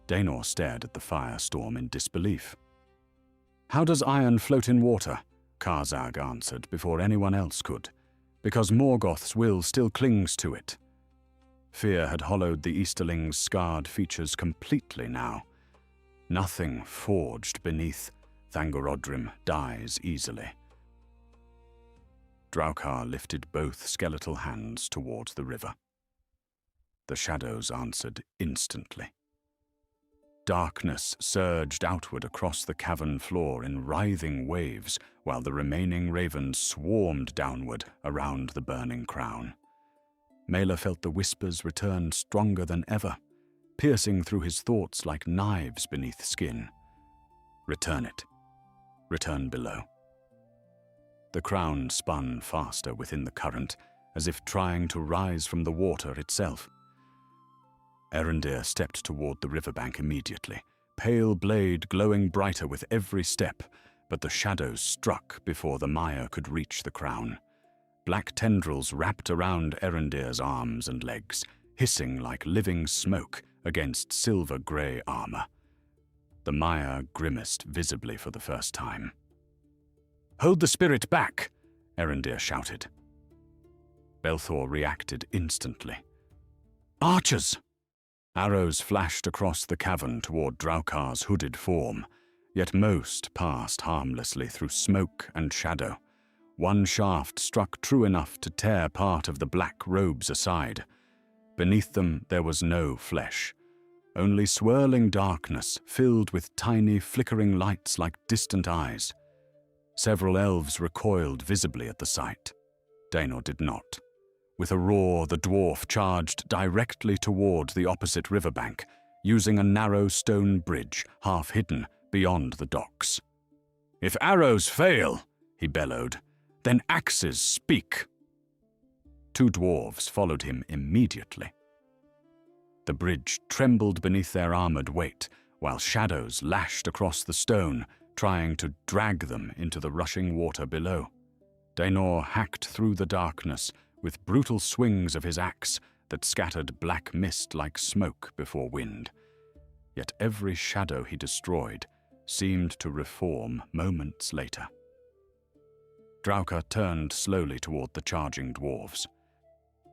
Daenor stared at the firestorm in disbelief. "How does iron float in water?" Karzag answered before anyone else could. "Because Morgoth's will still clings to it." Fear had hollowed the Easterling's scarred features completely now. Nothing forged beneath Thangorodrim dies easily. Draukar lifted both skeletal hands towards the river. The shadows answered instantly. Darkness surged outward across the cavern floor in writhing waves, while the remaining ravens swarmed downward around the burning crown. Mela felt the whispers return stronger than ever, piercing through his thoughts like knives beneath skin. "Return it. Return below." The crown spun faster within the current, as if trying to rise from the water itself. Erendir stepped toward the riverbank immediately, pale blade glowing brighter with every step, but the shadows struck before the mire could reach the crown. Black tendrils wrapped around Erendir's arms and legs, hissing like living smoke against silver-grey armor. The mire grimaced visibly for the first time. "Hold the spirit back!" Erendir shouted. Belthor reacted instantly. "Archers!" Arrows flashed across the cavern toward Draukar's hooded form, yet most passed harmlessly through smoke and shadow. One shaft struck true enough to tear part of the black robes aside. Beneath them there was no flesh, only swirling darkness filled with tiny flickering lights like distant eyes. Several elves recoiled visibly at the sight. Daenor did not. With a roar, the dwarf charged directly toward the opposite riverbank, using a narrow stone bridge half hidden beyond the docks. "If arrows fail," he bellowed, "then axes speak." Two dwarves followed him immediately. The bridge trembled beneath their armored weight, while shadows lashed across the stone, trying to drag them into the rushing water below. Daenor hacked through the darkness with brutal swings of his axe that scattered black mist like smoke before wind. Yet every shadow he destroyed seemed to reform moments later. Draukar turned slowly toward the charging dwarves.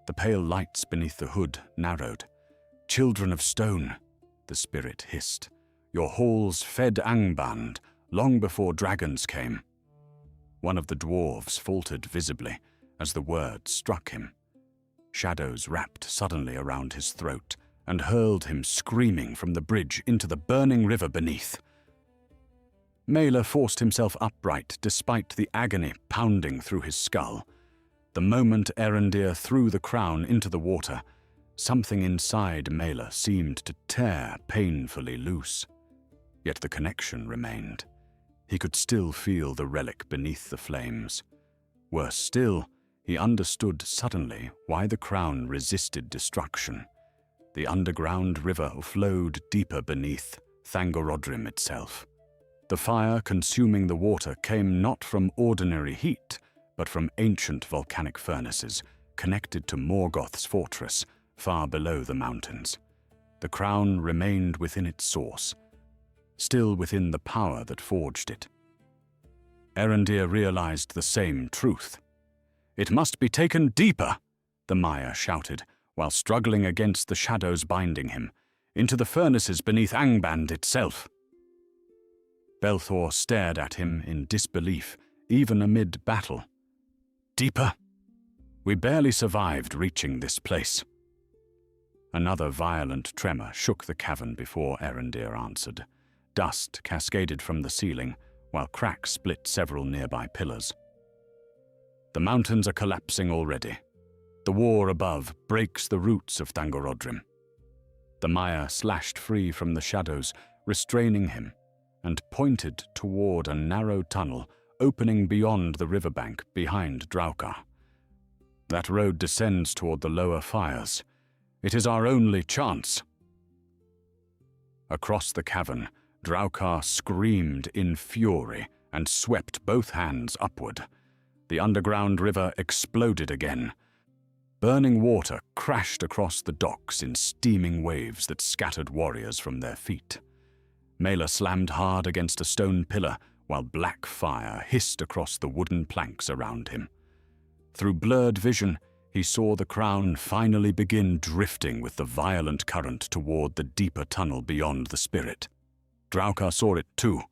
The pale lights beneath the hood narrowed. "Children of stone," the spirit hissed, "your halls fed Angband long before dragons came." One of the dwarves faltered visibly as the words struck him. Shadows wrapped suddenly around his throat and hurled him screaming from the bridge into the burning river beneath. Mela forced himself upright despite the agony pounding through his skull. The moment Erendir threw the crown into the water, something inside Mela seemed to tear painfully loose. Yet the connection remained. He could still feel the relic beneath the flames. Worse still, he understood suddenly why the crown resisted destruction. The underground river flowed deeper beneath Thangorodrim itself. The fire consuming the water came not from ordinary heat, but from ancient volcanic furnaces connected to Morgoth's fortress far below the mountains. The crown remained within its source, still within the power that forged it. Erendir realized the same truth. "It must be taken deeper," the Maya shouted, while struggling against the shadows binding him, into the furnaces beneath Angband itself. Belthor stared at him in disbelief, even amid battle. "Deeper? We barely survived reaching this place." Another violent tremor shook the cavern before Erendir answered. Dust cascaded from the ceiling, while cracks split several nearby pillars. "The mountains are collapsing already. The war above breaks the roots of Thangorodrim." The Maya slashed free from the shadows, restraining him, and pointed toward a narrow tunnel opening beyond the riverbank behind Draukar. "That road descends toward the lower fires. It is our only chance." Across the cavern, Draukar screamed in fury and swept both hands upward. The underground river exploded again. Burning water crashed across the docks in steaming waves that scattered warriors from their feet. Mela slammed hard against a stone pillar, while black fire hissed across the wooden planks around him. Through blurred vision, he saw the crown finally begin drifting with the violent current toward the deeper tunnel beyond the spirit. Draukar saw it too.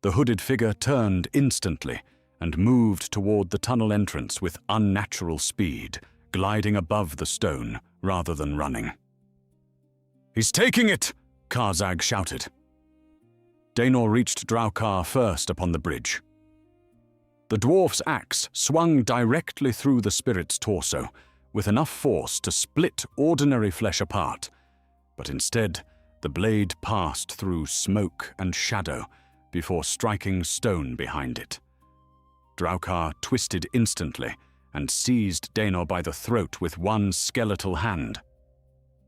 The hooded figure turned instantly and moved toward the tunnel entrance with unnatural speed, gliding above the stone rather than running. "He's taking it!" Karzag shouted. Daenor reached Draukar first upon the bridge. The dwarf's axe swung directly through the spirit's torso, with enough force to split ordinary flesh apart, but instead the blade passed through smoke and shadow before striking stone behind it. Draukar twisted instantly and seized Daenor by the throat with one skeletal hand.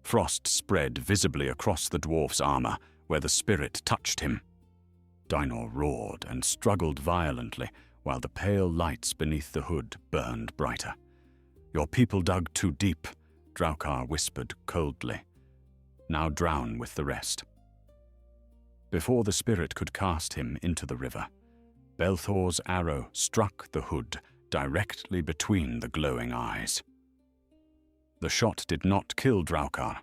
Frost spread visibly across the dwarf's armor where the spirit touched him. Daenor roared and struggled violently while the pale lights beneath the hood burned brighter. "Your people dug too deep," Draukar whispered coldly. "Now drown with the rest." Before the spirit could cast him into the river, Belthor's arrow struck the hood directly between the glowing eyes. The shot did not kill Draukar,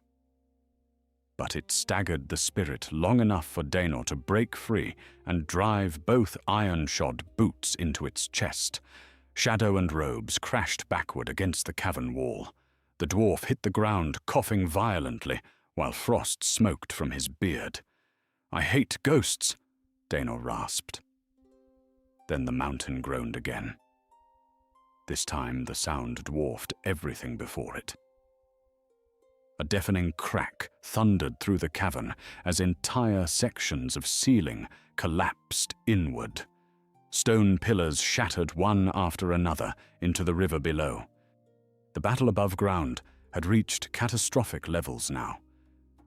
but it staggered the spirit long enough for Daenor to break free and drive both iron-shod boots into its chest. Shadow and robes crashed backward against the cavern wall. The dwarf hit the ground, coughing violently, while frost smoked from his beard. "I hate ghosts," Daenor rasped. Then the mountain groaned again. This time the sound dwarfed everything before it. A deafening crack thundered through the cavern as entire sections of ceiling collapsed inward. Stone pillars shattered one after another into the river below. The battle above ground had reached catastrophic levels now.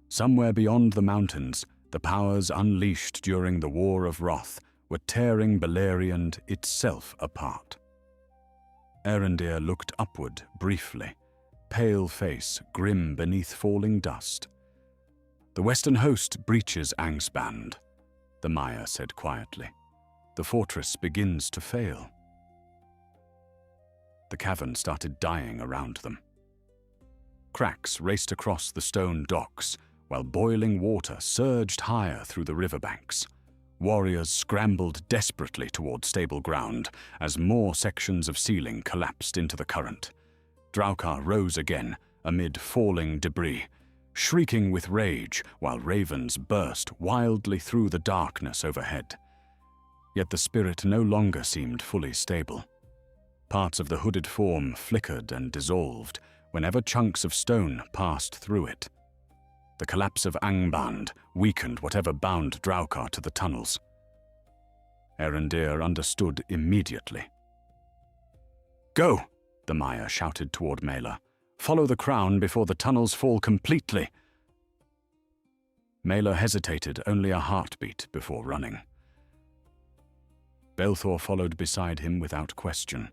Somewhere beyond the mountains, the powers unleashed during the War of Wrath were tearing Beleriand itself apart. Erendir looked upward briefly, pale face grim beneath falling dust. "The western host breaches Angsband," the Maya said quietly. "The fortress begins to fail." The cavern started dying around them. Cracks raced across the stone docks, while boiling water surged higher through the riverbanks. Warriors scrambled desperately toward stable ground as more sections of ceiling collapsed into the current. Draukar rose again amid falling debris, shrieking with rage while ravens burst wildly through the darkness overhead. Yet the spirit no longer seemed fully stable. Parts of the hooded form flickered and dissolved whenever chunks of stone passed through it. The collapse of Angband weakened whatever bound Draukar to the tunnels. Erendir understood immediately. "Go!" the Maya shouted toward Mela. "Follow the crown before the tunnels fall completely." Mela hesitated only a heartbeat before running. Belthor followed beside him without question,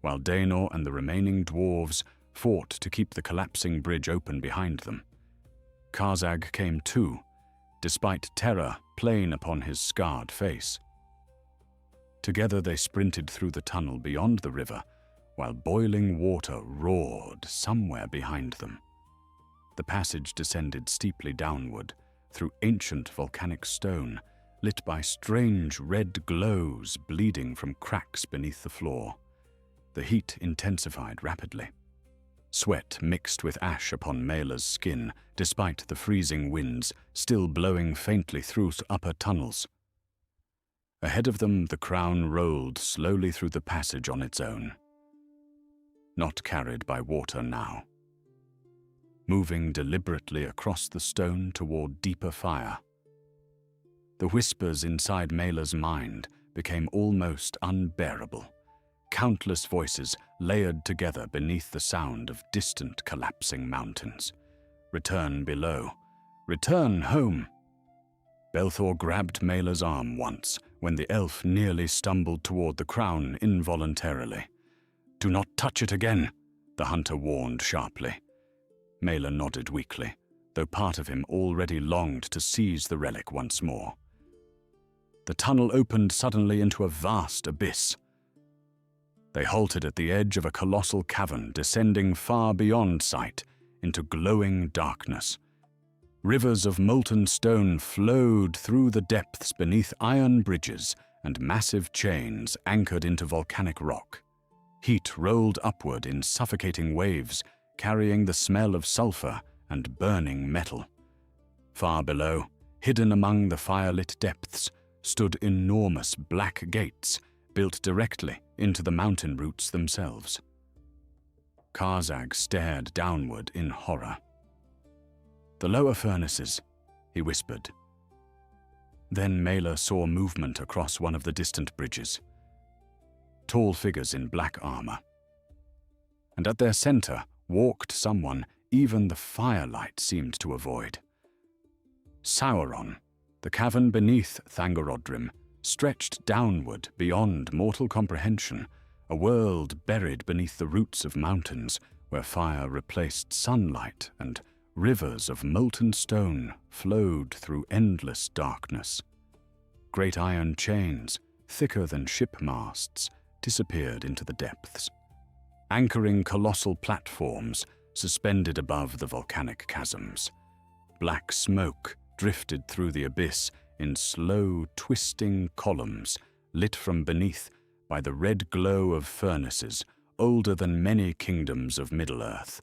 while Daenor and the remaining dwarves fought to keep the collapsing bridge open behind them. Karzag came too, despite terror plain upon his scarred face. Together they sprinted through the tunnel beyond the river, while boiling water roared somewhere behind them. The passage descended steeply downward, through ancient volcanic stone, lit by strange red glows bleeding from cracks beneath the floor. The heat intensified rapidly. Sweat mixed with ash upon Mela's skin, despite the freezing winds still blowing faintly through upper tunnels. Ahead of them, the crown rolled slowly through the passage on its own, not carried by water now, moving deliberately across the stone toward deeper fire. The whispers inside Mela's mind became almost unbearable. Countless voices layered together beneath the sound of distant collapsing mountains. Return below. Return home. Belthor grabbed Mela's arm once when the elf nearly stumbled toward the crown involuntarily. "Do not touch it again," the hunter warned sharply. Mela nodded weakly, though part of him already longed to seize the relic once more. The tunnel opened suddenly into a vast abyss. They halted at the edge of a colossal cavern descending far beyond sight into glowing darkness. Rivers of molten stone flowed through the depths beneath iron bridges and massive chains anchored into volcanic rock. Heat rolled upward in suffocating waves, carrying the smell of sulfur and burning metal. Far below, hidden among the firelit depths, stood enormous black gates built directly into the mountain roots themselves. Karzag stared downward in horror. "The lower furnaces," he whispered. Then Mela saw movement across one of the distant bridges. Tall figures in black armor. And at their center walked someone even the firelight seemed to avoid. Sauron, the cavern beneath Thangorodrim, stretched downward beyond mortal comprehension, a world buried beneath the roots of mountains where fire replaced sunlight and rivers of molten stone flowed through endless darkness. Great iron chains, thicker than ship masts, disappeared into the depths, anchoring colossal platforms suspended above the volcanic chasms. Black smoke drifted through the abyss in slow, twisting columns, lit from beneath by the red glow of furnaces older than many kingdoms of Middle-earth.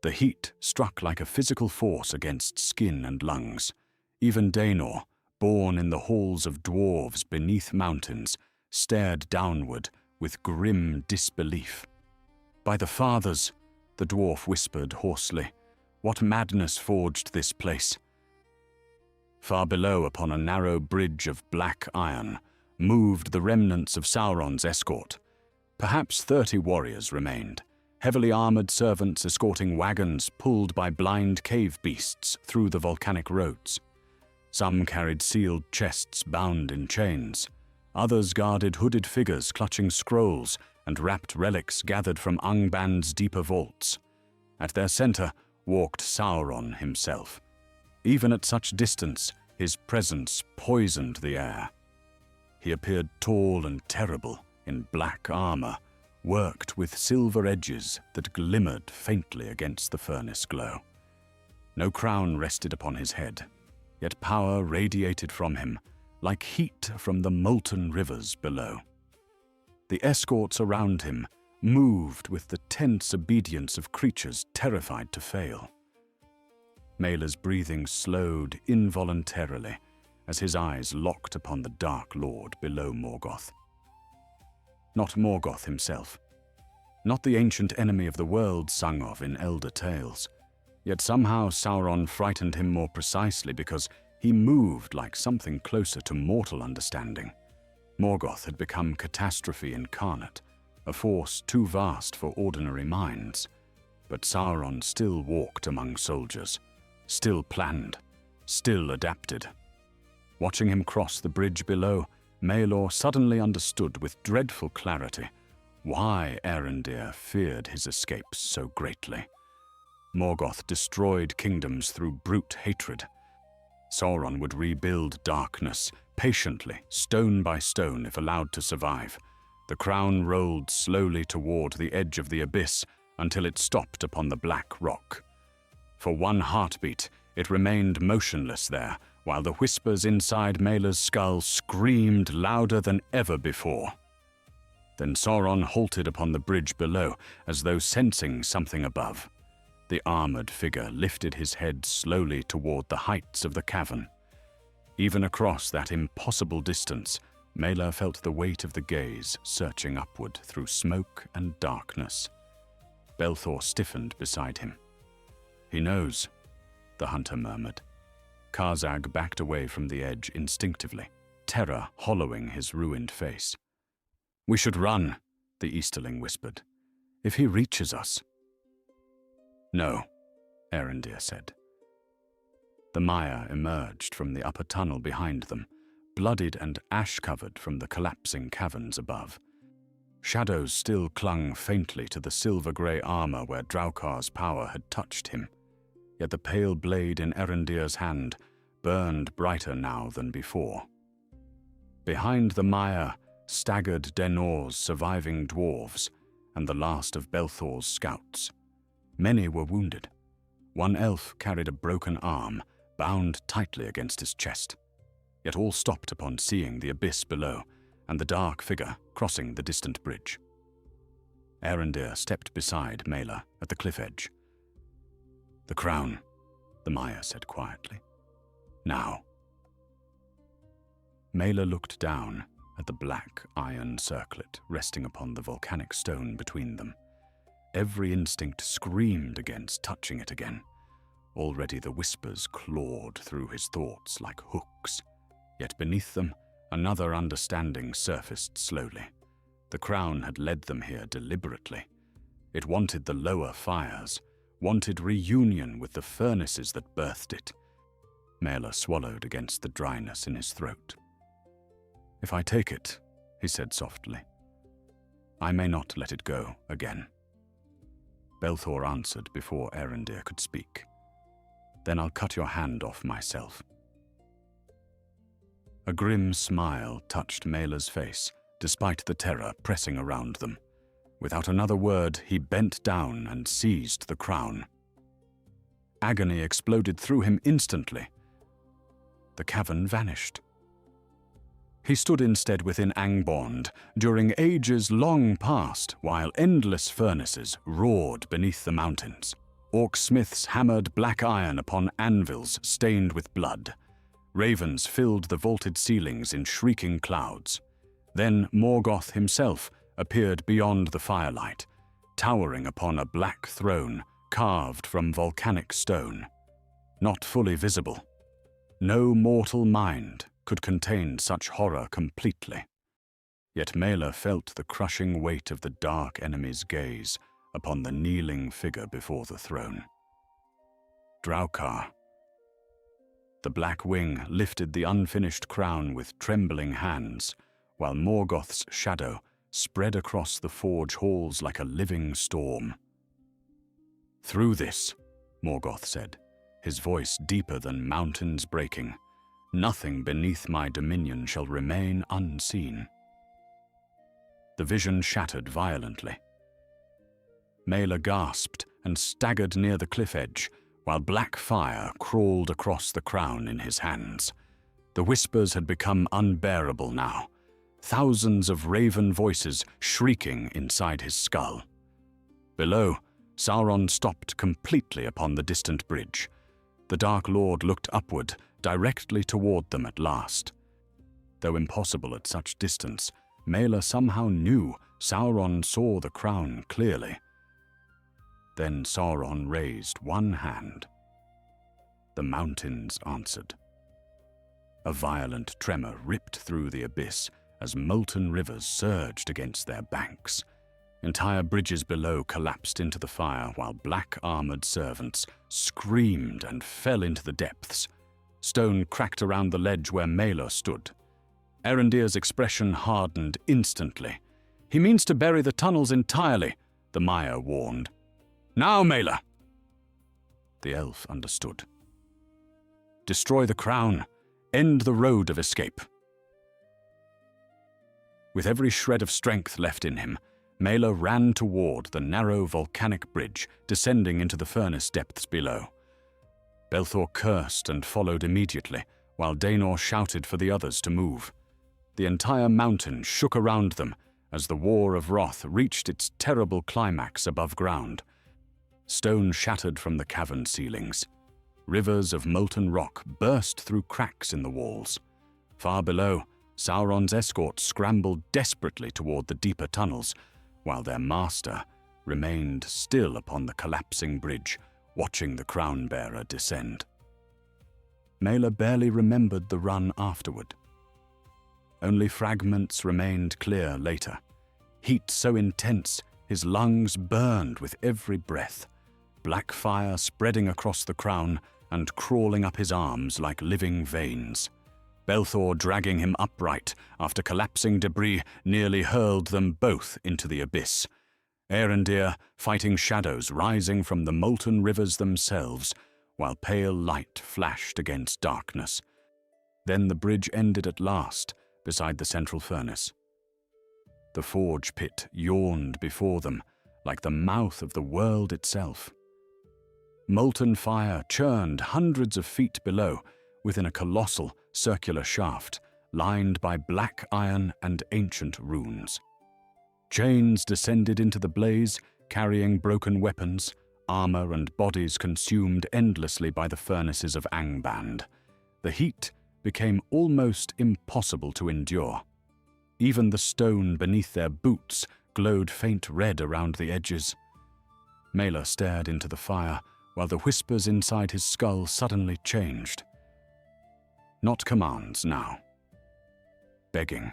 The heat struck like a physical force against skin and lungs. Even Daenor, born in the halls of dwarves beneath mountains, stared downward with grim disbelief. "By the fathers," the dwarf whispered hoarsely, "what madness forged this place?" Far below, upon a narrow bridge of black iron, moved the remnants of Sauron's escort. Perhaps 30 warriors remained, heavily armored servants escorting wagons pulled by blind cave beasts through the volcanic roads. Some carried sealed chests bound in chains. Others guarded hooded figures clutching scrolls and wrapped relics gathered from Angband's deeper vaults. At their center walked Sauron himself. Even at such distance, his presence poisoned the air. He appeared tall and terrible in black armor, worked with silver edges that glimmered faintly against the furnace glow. No crown rested upon his head, yet power radiated from him, like heat from the molten rivers below. The escorts around him moved with the tense obedience of creatures terrified to fail. Mela's breathing slowed involuntarily as his eyes locked upon the Dark Lord below Morgoth. Not Morgoth himself, not the ancient enemy of the world sung of in elder tales, yet somehow Sauron frightened him more precisely because he moved like something closer to mortal understanding. Morgoth had become catastrophe incarnate, a force too vast for ordinary minds. But Sauron still walked among soldiers, still planned, still adapted. Watching him cross the bridge below, Maelor suddenly understood with dreadful clarity why Arondir feared his escapes so greatly. Morgoth destroyed kingdoms through brute hatred. Sauron would rebuild darkness, patiently, stone by stone, if allowed to survive. The crown rolled slowly toward the edge of the abyss until it stopped upon the black rock. For one heartbeat, it remained motionless there, while the whispers inside Maelor's skull screamed louder than ever before. Then Sauron halted upon the bridge below, as though sensing something above. The armored figure lifted his head slowly toward the heights of the cavern. Even across that impossible distance, Maelor felt the weight of the gaze searching upward through smoke and darkness. Belthor stiffened beside him. "He knows," the hunter murmured. Karzag backed away from the edge instinctively, terror hollowing his ruined face. "We should run," the Easterling whispered. "If he reaches us." "No," Arondir said. The mire emerged from the upper tunnel behind them, bloodied and ash-covered from the collapsing caverns above. Shadows still clung faintly to the silver-grey armor where Draukar's power had touched him, yet the pale blade in Arondir's hand burned brighter now than before. Behind the mire staggered Denor's surviving dwarves and the last of Belthor's scouts. Many were wounded. One elf carried a broken arm, bound tightly against his chest. Yet all stopped upon seeing the abyss below and the dark figure crossing the distant bridge. Arondir stepped beside Maelor at the cliff edge. "The crown," the Mire said quietly. "Now." Maelor looked down at the black iron circlet resting upon the volcanic stone between them. Every instinct screamed against touching it again. Already the whispers clawed through his thoughts like hooks. Yet beneath them, another understanding surfaced slowly. The crown had led them here deliberately. It wanted the lower fires, wanted reunion with the furnaces that birthed it. Maelor swallowed against the dryness in his throat. "If I take it," he said softly, "I may not let it go again." Belthor answered before Arondir could speak. "Then I'll cut your hand off myself." A grim smile touched Maelor's face, despite the terror pressing around them. Without another word, he bent down and seized the crown. Agony exploded through him instantly. The cavern vanished. He stood instead within Angbond during ages long past, while endless furnaces roared beneath the mountains. Orc smiths hammered black iron upon anvils stained with blood. Ravens filled the vaulted ceilings in shrieking clouds. Then Morgoth himself appeared beyond the firelight, towering upon a black throne carved from volcanic stone. Not fully visible. No mortal mind could contain such horror completely. Yet Maelor felt the crushing weight of the dark enemy's gaze upon the kneeling figure before the throne. Draukar. The black wing lifted the unfinished crown with trembling hands, while Morgoth's shadow spread across the forge halls like a living storm. "Through this," Morgoth said, his voice deeper than mountains breaking, "nothing beneath my dominion shall remain unseen." The vision shattered violently. Maelor gasped and staggered near the cliff edge, while black fire crawled across the crown in his hands. The whispers had become unbearable now, thousands of raven voices shrieking inside his skull. Below, Sauron stopped completely upon the distant bridge. The Dark Lord looked upward, directly toward them at last. Though impossible at such distance, Maelor somehow knew Sauron saw the crown clearly. Then Sauron raised one hand. The mountains answered. A violent tremor ripped through the abyss as molten rivers surged against their banks. Entire bridges below collapsed into the fire while black-armored servants screamed and fell into the depths. Stone cracked around the ledge where Mela stood. Arendir's expression hardened instantly. "He means to bury the tunnels entirely," the Maya warned. "Now, Mela!" The elf understood. "Destroy the crown. End the road of escape." With every shred of strength left in him, Mela ran toward the narrow volcanic bridge descending into the furnace depths below. Belthor cursed and followed immediately, while Daenor shouted for the others to move. The entire mountain shook around them as the War of Wrath reached its terrible climax above ground. Stone shattered from the cavern ceilings. Rivers of molten rock burst through cracks in the walls. Far below, Sauron's escort scrambled desperately toward the deeper tunnels, while their master remained still upon the collapsing bridge, watching the crown-bearer descend. Mela barely remembered the run afterward. Only fragments remained clear later. Heat so intense, his lungs burned with every breath. Black fire spreading across the crown and crawling up his arms like living veins. Belthor dragging him upright after collapsing debris nearly hurled them both into the abyss. Arondir fighting shadows rising from the molten rivers themselves, while pale light flashed against darkness. Then the bridge ended at last, beside the central furnace. The forge pit yawned before them, like the mouth of the world itself. Molten fire churned hundreds of feet below, within a colossal, circular shaft, lined by black iron and ancient runes. Chains descended into the blaze, carrying broken weapons, armor and bodies consumed endlessly by the furnaces of Angband. The heat became almost impossible to endure. Even the stone beneath their boots glowed faint red around the edges. Mela stared into the fire, while the whispers inside his skull suddenly changed. Not commands now. Begging.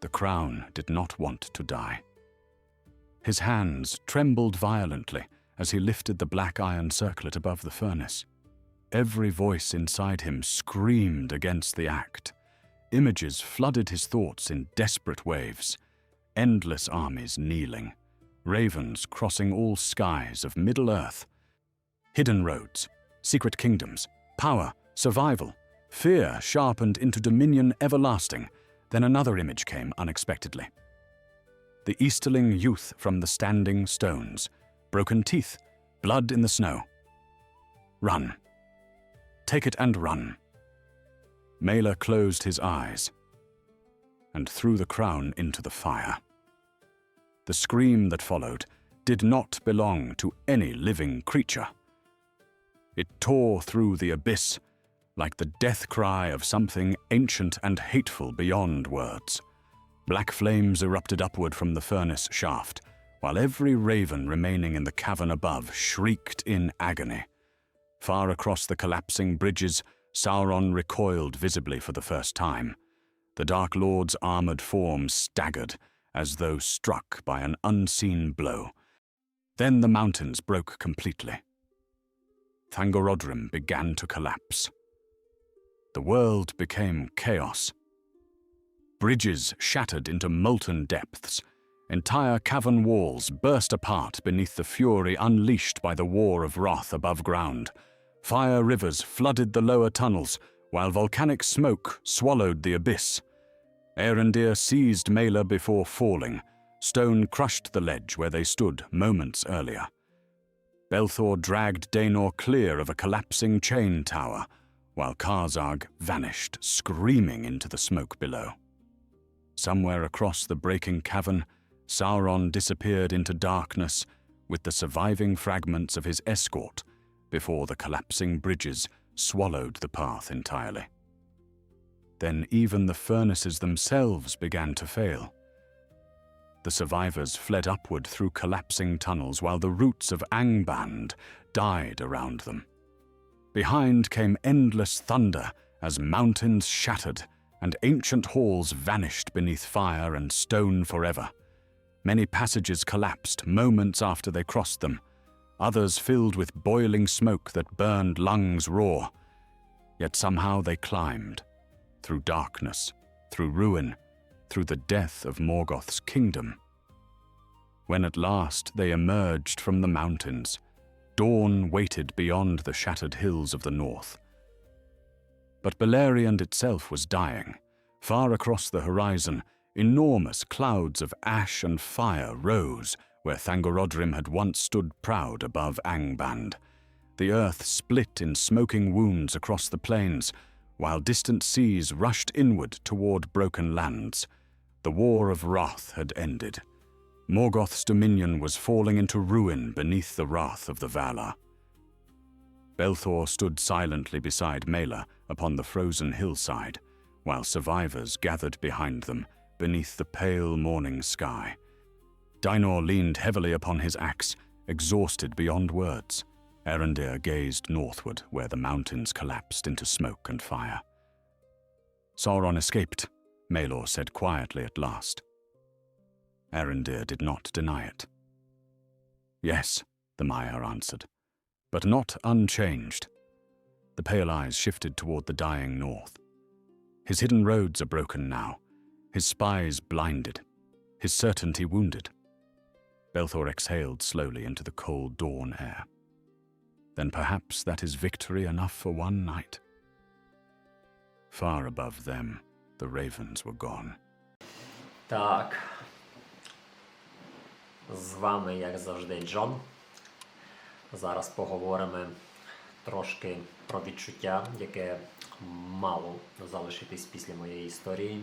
The crown did not want to die. His hands trembled violently as he lifted the black iron circlet above the furnace. Every voice inside him screamed against the act. Images flooded his thoughts in desperate waves. Endless armies kneeling. Ravens crossing all skies of Middle-earth. Hidden roads, secret kingdoms, power, survival, fear sharpened into dominion everlasting. Then another image came unexpectedly. The Easterling youth from the standing stones, broken teeth, blood in the snow. Run. Take it and run. Mela closed his eyes and threw the crown into the fire. The scream that followed did not belong to any living creature. It tore through the abyss like the death cry of something ancient and hateful beyond words. Black flames erupted upward from the furnace shaft, while every raven remaining in the cavern above shrieked in agony. Far across the collapsing bridges, Sauron recoiled visibly for the first time. The Dark Lord's armored form staggered, as though struck by an unseen blow. Then the mountains broke completely. Thangorodrim began to collapse. The world became chaos. Bridges shattered into molten depths. Entire cavern walls burst apart beneath the fury unleashed by the War of Wrath above ground. Fire rivers flooded the lower tunnels, while volcanic smoke swallowed the abyss. Arondir seized Mela before falling. Stone crushed the ledge where they stood moments earlier. Belthor dragged Daenor clear of a collapsing chain tower, while Karzag vanished, screaming into the smoke below. Somewhere across the breaking cavern, Sauron disappeared into darkness with the surviving fragments of his escort before the collapsing bridges swallowed the path entirely. Then even the furnaces themselves began to fail. The survivors fled upward through collapsing tunnels while the roots of Angband died around them. Behind came endless thunder as mountains shattered and ancient halls vanished beneath fire and stone forever. Many passages collapsed moments after they crossed them, others filled with boiling smoke that burned lungs raw. Yet somehow they climbed, through darkness, through ruin, through the death of Morgoth's kingdom. When at last they emerged from the mountains, dawn waited beyond the shattered hills of the north. But Beleriand itself was dying. Far across the horizon, enormous clouds of ash and fire rose where Thangorodrim had once stood proud above Angband. The earth split in smoking wounds across the plains, while distant seas rushed inward toward broken lands. The war of wrath had ended. Morgoth's dominion was falling into ruin beneath the wrath of the Valar. Belthor stood silently beside Mela upon the frozen hillside, while survivors gathered behind them beneath the pale morning sky. Dainor leaned heavily upon his axe, exhausted beyond words. Erendir gazed northward, where the mountains collapsed into smoke and fire. Sauron escaped, Melor said quietly at last. Erendir did not deny it. Yes, the Maiar answered, but not unchanged. The pale eyes shifted toward the dying north. His hidden roads are broken now, his spies blinded, his certainty wounded. Belthor exhaled slowly into the cold dawn air. Then perhaps that is victory enough for one night. Far above them, the ravens were gone. Так, з вами, як завжди, Джон. Зараз поговоримо трошки про відчуття, яке мало залишитись після моєї історії,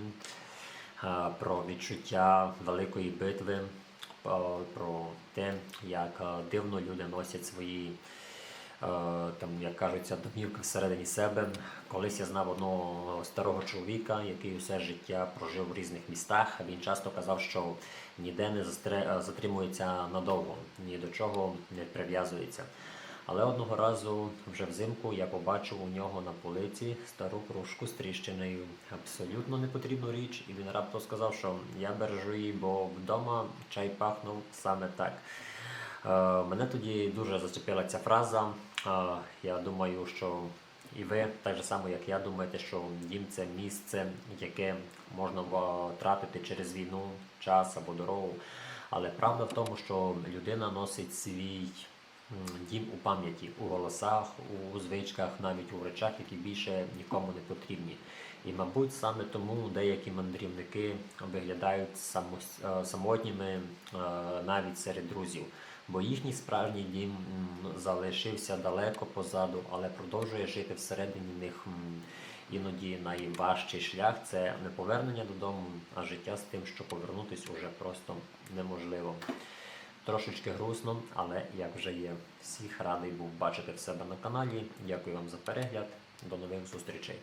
про відчуття великої битви, про те, як дивно люди носять свої, там, як кажуться, домівки всередині себе. Колись я знав одного старого чоловіка, який усе життя прожив в різних містах. Він часто казав, що ніде не затримується надовго, ні до чого не прив'язується. Але одного разу, вже взимку, я побачив у нього на полиці стару кружку з тріщиною. Абсолютно непотрібну річ. І він раптом сказав, що я бережу її, бо вдома чай пахнув саме так. Мене тоді дуже зачепила ця фраза. Я думаю, що і ви, так же само, як я, думаєте, що дім – це місце, яке можна втратити через війну, час або дорогу. Але правда в тому, що людина носить свій дім у пам'яті, у голосах, у звичках, навіть у речах, які більше нікому не потрібні. І, мабуть, саме тому деякі мандрівники виглядають самотніми навіть серед друзів. Бо їхній справжній дім залишився далеко позаду, але продовжує жити всередині них. Іноді найважчий шлях – це не повернення додому, а життя з тим, що повернутися уже просто неможливо. Трошечки грустно, але як вже є. Всіх радий був бачити в себе на каналі. Дякую вам за перегляд. До нових зустрічей.